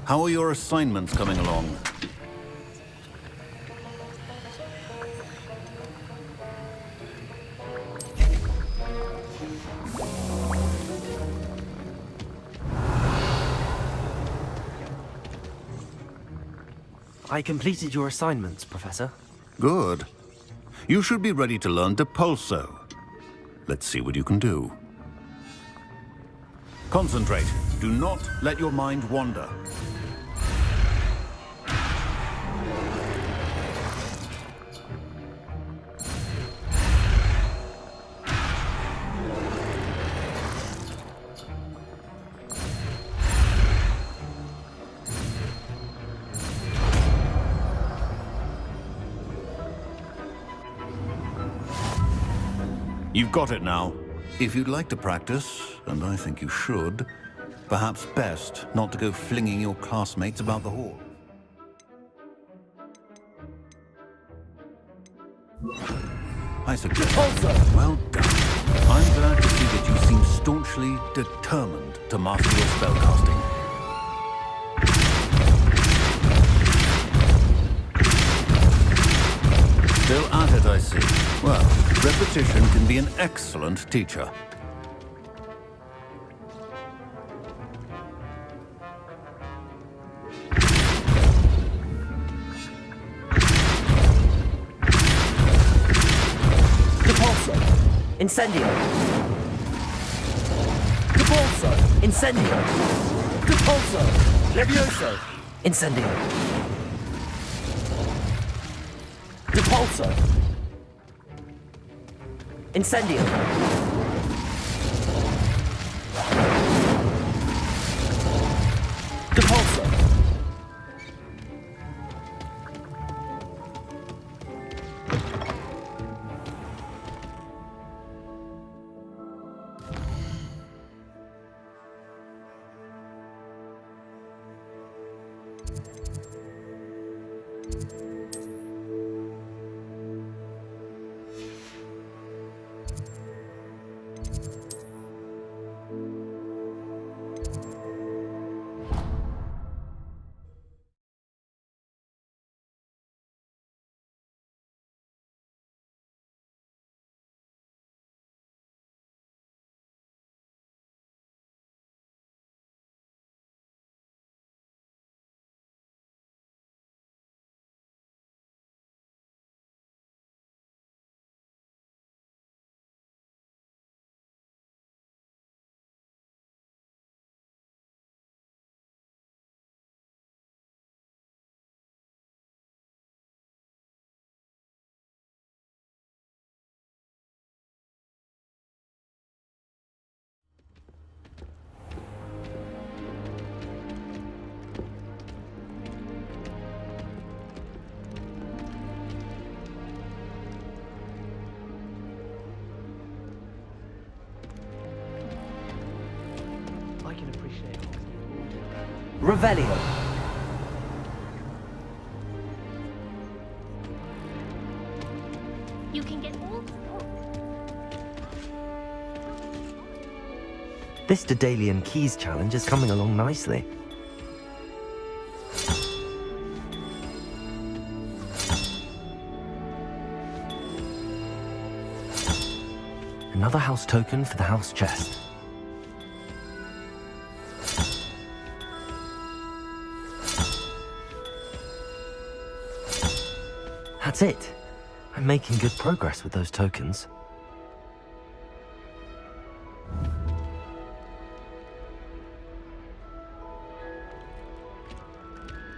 How are your assignments coming along? I completed your assignments, Professor. Good. You should be ready to learn Depulso. Let's see what you can do. Concentrate. Do not let your mind wander. You've got it now. If you'd like to practice, and I think you should, perhaps best not to go flinging your classmates about the hall. I suggest... Well done. I'm glad to see that you seem staunchly determined to master your spellcasting. Still at it, I see. Well, repetition can be an excellent teacher. Incendio! Depulso! Incendio! Depulso! Levioso! Incendio! Depulso! Incendio! Depulso! Revelio. You can get all... This Daedalian Keys challenge is coming along nicely. Another house token for the house chest. That's it. I'm making good progress with those tokens.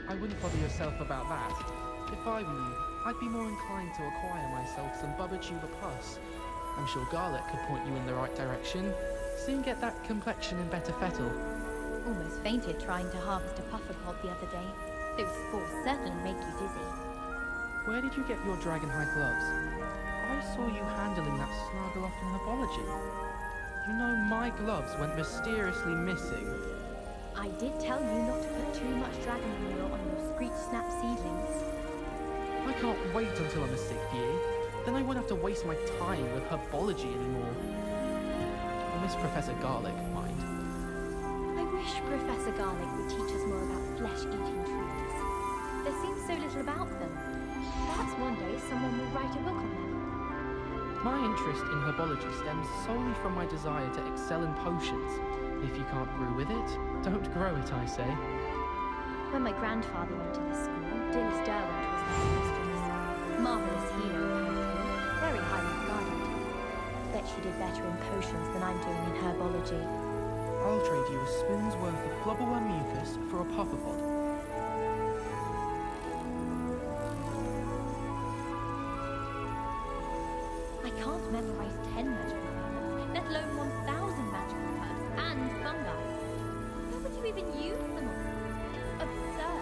I wouldn't bother yourself about that. If I were you, I'd be more inclined to acquire myself some Bubba Pus. I'm sure Garlic could point you in the right direction. Soon get that complexion in better fettle. Almost fainted trying to harvest a pufferpod the other day. Those spores certainly make you dizzy. Where did you get your dragon-hide gloves? I saw you handling that Snargle in herbology. You know, my gloves went mysteriously missing. I did tell you not to put too much dragon oil on your Screech Snap seedlings. I can't wait until I'm a 6th year. Then I won't have to waste my time with herbology anymore. I miss Professor Garlic, mind. I wish Professor Garlic would teach us more about flesh-eating trees. There seems so little about them. Perhaps one day someone will write a book on them. My interest in herbology stems solely from my desire to excel in potions. If you can't brew with it, don't grow it, I say. When my grandfather went to this school, Dilys Derwent was the headmistress. Marvellous healer, very highly regarded. Bet she did better in potions than I'm doing in herbology. I'll trade you a spoon's worth of blubberworm mucus for a pufferpod. I can't memorize 10 magical herbs, let alone 1,000 magical herbs and fungi. Where would you even use them all? Absurd.